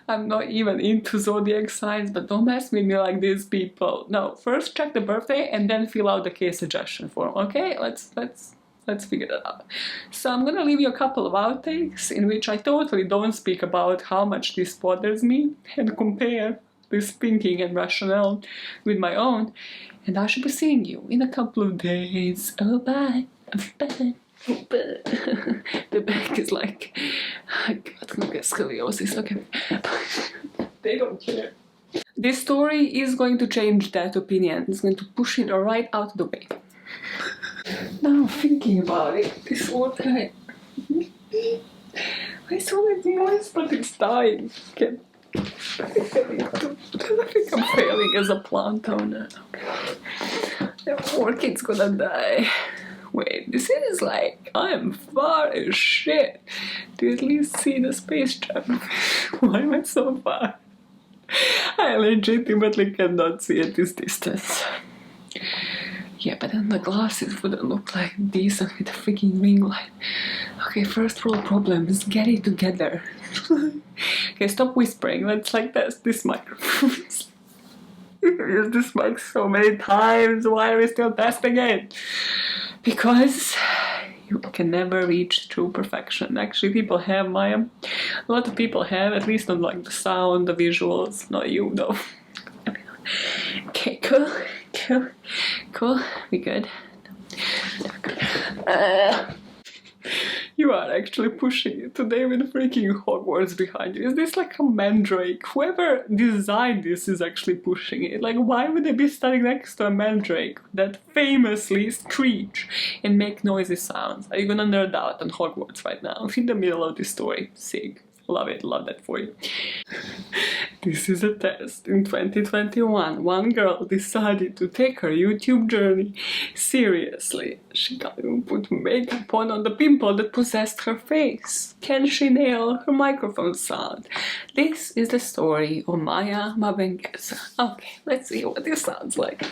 I'm not even into zodiac signs, but don't mess with me like these people. No, first check the birthday and then fill out the case suggestion form, okay? Let's figure that out. So I'm gonna leave you a couple of outtakes in which I totally don't speak about how much this bothers me and compare this thinking and rationale with my own. And I should be seeing you in a couple of days. Oh, bye. Bye. The back is like, I'm gonna get scoliosis, okay. They don't care. This story is going to change that opinion. It's going to push it right out the way. Now thinking about it, this old guy. I saw it noise, but it's dying. Okay. I think I'm failing as a plant owner. The orchid's gonna die. Wait, this is like, I am far as shit. Do you at least see the space jam? Why am I so far? I legitimately cannot see at this distance. Yeah, but then the glasses wouldn't look like decent with a freaking ring light. Okay, first world problem is get it together. Okay, stop whispering. Let's test this microphone. Use this mic so many times. Why are we still testing it? Because you can never reach true perfection. Actually, people have, Maya. A lot of people have, at least on the sound, the visuals. Not you, though. Okay, cool. We good? You are actually pushing it today with freaking Hogwarts behind you. Is this like a mandrake? Whoever designed this is actually pushing it. Like, why would they be standing next to a mandrake that famously screech and make noisy sounds? Are you gonna nerd out on Hogwarts right now in the middle of this story? Sig. Love it, love that for you. This is a test. In 2021, one girl decided to take her YouTube journey seriously. She can't even put makeup on the pimple that possessed her face. Can she nail her microphone sound? This is the story of Maya Mabengeza. Okay, let's see what this sounds like.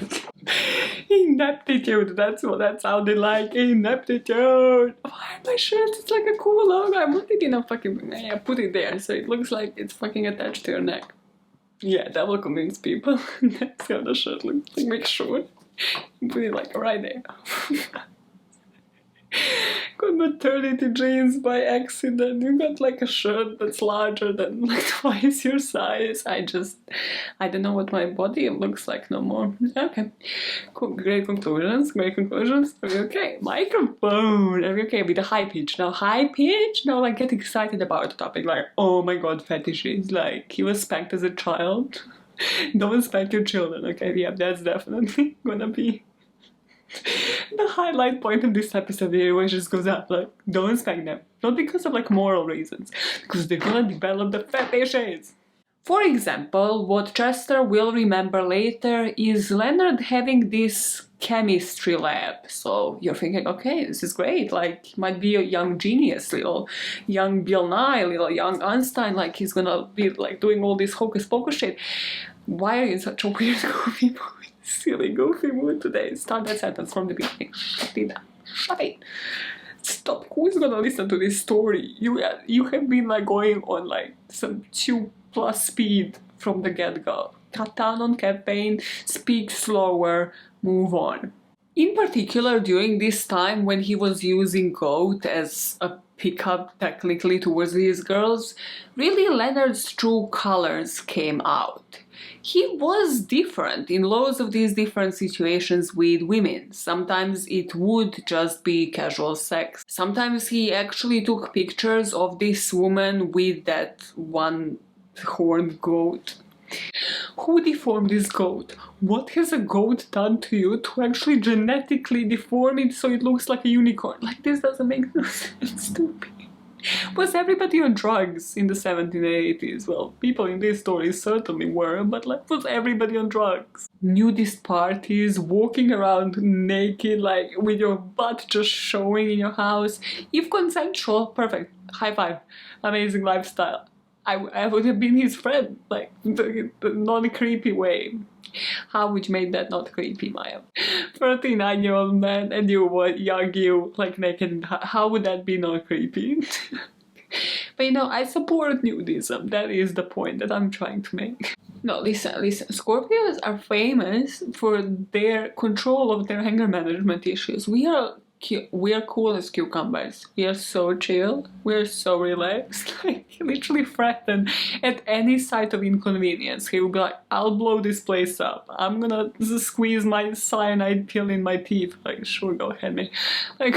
Ineptitude, that's what that sounded like. Ineptitude. Why my shirt? It's like a cool logo. I want it in a fucking... Yeah, put it there so it looks like it's fucking attached to your neck. Yeah, that will convince people. That's how the shirt looks. Like, make sure. Put it like right there. Got maternity jeans by accident. You got like a shirt that's larger than like twice your size. I don't know what my body looks like no more. Okay. Cool. Great conclusions. Great conclusions. Are we okay? Microphone. Are we okay with the high pitch? Now high pitch? Now like get excited about the topic. Like, oh my god, fetishes. Like, he was spanked as a child. Don't spank your children, okay? Yeah, that's definitely gonna be the highlight point of this episode here, where it just goes up, like, don't spank them. Not because of like moral reasons, because they're gonna develop the fetishes. For example, what Chester will remember later is Leonard having this chemistry lab. So you're thinking, okay, this is great, like, might be a young genius, little young Bill Nye, little young Einstein, like he's gonna be like doing all this hocus pocus shit. Why are you in such a weird goofy mood? Silly goofy mood today. Start that sentence from the beginning. Shut it down. Shut it. Stop. Who is gonna listen to this story? You have been like going on like some 2+ speed from the get-go. Cut down on caffeine, speak slower, move on. In particular, during this time when he was using goat as a pickup technically towards these girls, really Leonard's true colors came out. He was different in loads of these different situations with women. Sometimes it would just be casual sex. Sometimes he actually took pictures of this woman with that one horned goat. Who deformed this goat? What has a goat done to you to actually genetically deform it so it looks like a unicorn? Like, this doesn't make no sense. It's stupid. Was everybody on drugs in the 1780s? Well, people in these stories certainly were, but like, was everybody on drugs? Nudist parties, walking around naked, like with your butt just showing in your house. If consensual, perfect. High five. Amazing lifestyle. I would have been his friend, like, the non-creepy way. How would you make that not creepy, Maya? 39-year-old man and you, like, naked. How would that be not creepy? But you know, I support nudism. That is the point that I'm trying to make. No, listen. Scorpios are famous for their control of their anger management issues. We are cool as cucumbers. We are so chill. We are so relaxed. Like, literally threatened at any sight of inconvenience. He will be like, I'll blow this place up. I'm gonna squeeze my cyanide pill in my teeth. Like, sure, go ahead, man. Like,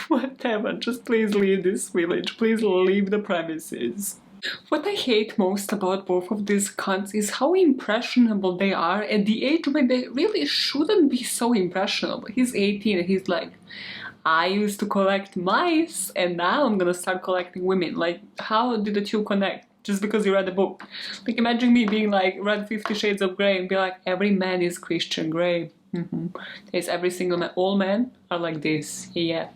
whatever. Just please leave this village. Please leave the premises. What I hate most about both of these cunts is how impressionable they are at the age when they really shouldn't be so impressionable. He's 18 and he's like, I used to collect mice and now I'm gonna start collecting women. Like, how did the two connect? Just because you read a book. Like, imagine me being like, read 50 Shades of Grey and be like, every man is Christian Grey. There's every single man. All men are like this. Yeah.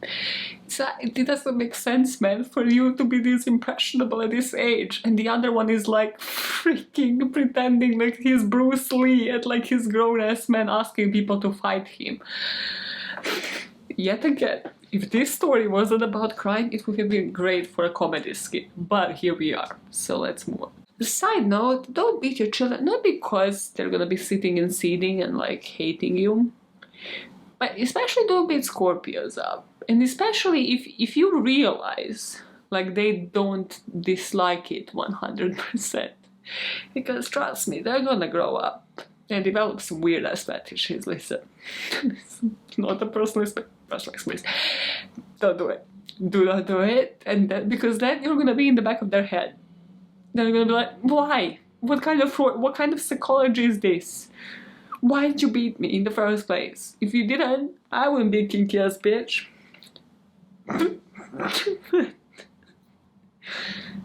It doesn't make sense, man, for you to be this impressionable at this age. And the other one is like freaking pretending like he's Bruce Lee at like his grown-ass man asking people to fight him. Yet again, if this story wasn't about crime, it would have been great for a comedy skit. But here we are, so let's move on. Side note, don't beat your children, not because they're gonna be sitting and seething and like hating you, but especially don't beat Scorpios up. And especially if you realize like they don't dislike it 100%. Because trust me, they're gonna grow up and develop some weird ass fetishes. Listen, it's not a personal experience. Don't do it. Do not do it. And then, because then you're gonna be in the back of their head. Then you're gonna be like, why? What kind of psychology is this? Why did you beat me in the first place? If you didn't, I wouldn't be a kinky ass bitch.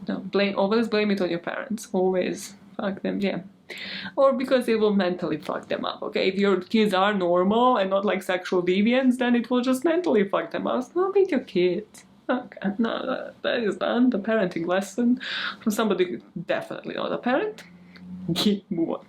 No. always blame it on your parents. Always. Fuck them, yeah. Or because it will mentally fuck them up, okay? If your kids are normal and not like sexual deviants, then it will just mentally fuck them up. Don't beat your kids. Okay, no, that is done. The parenting lesson from somebody who's definitely not a parent. Move on.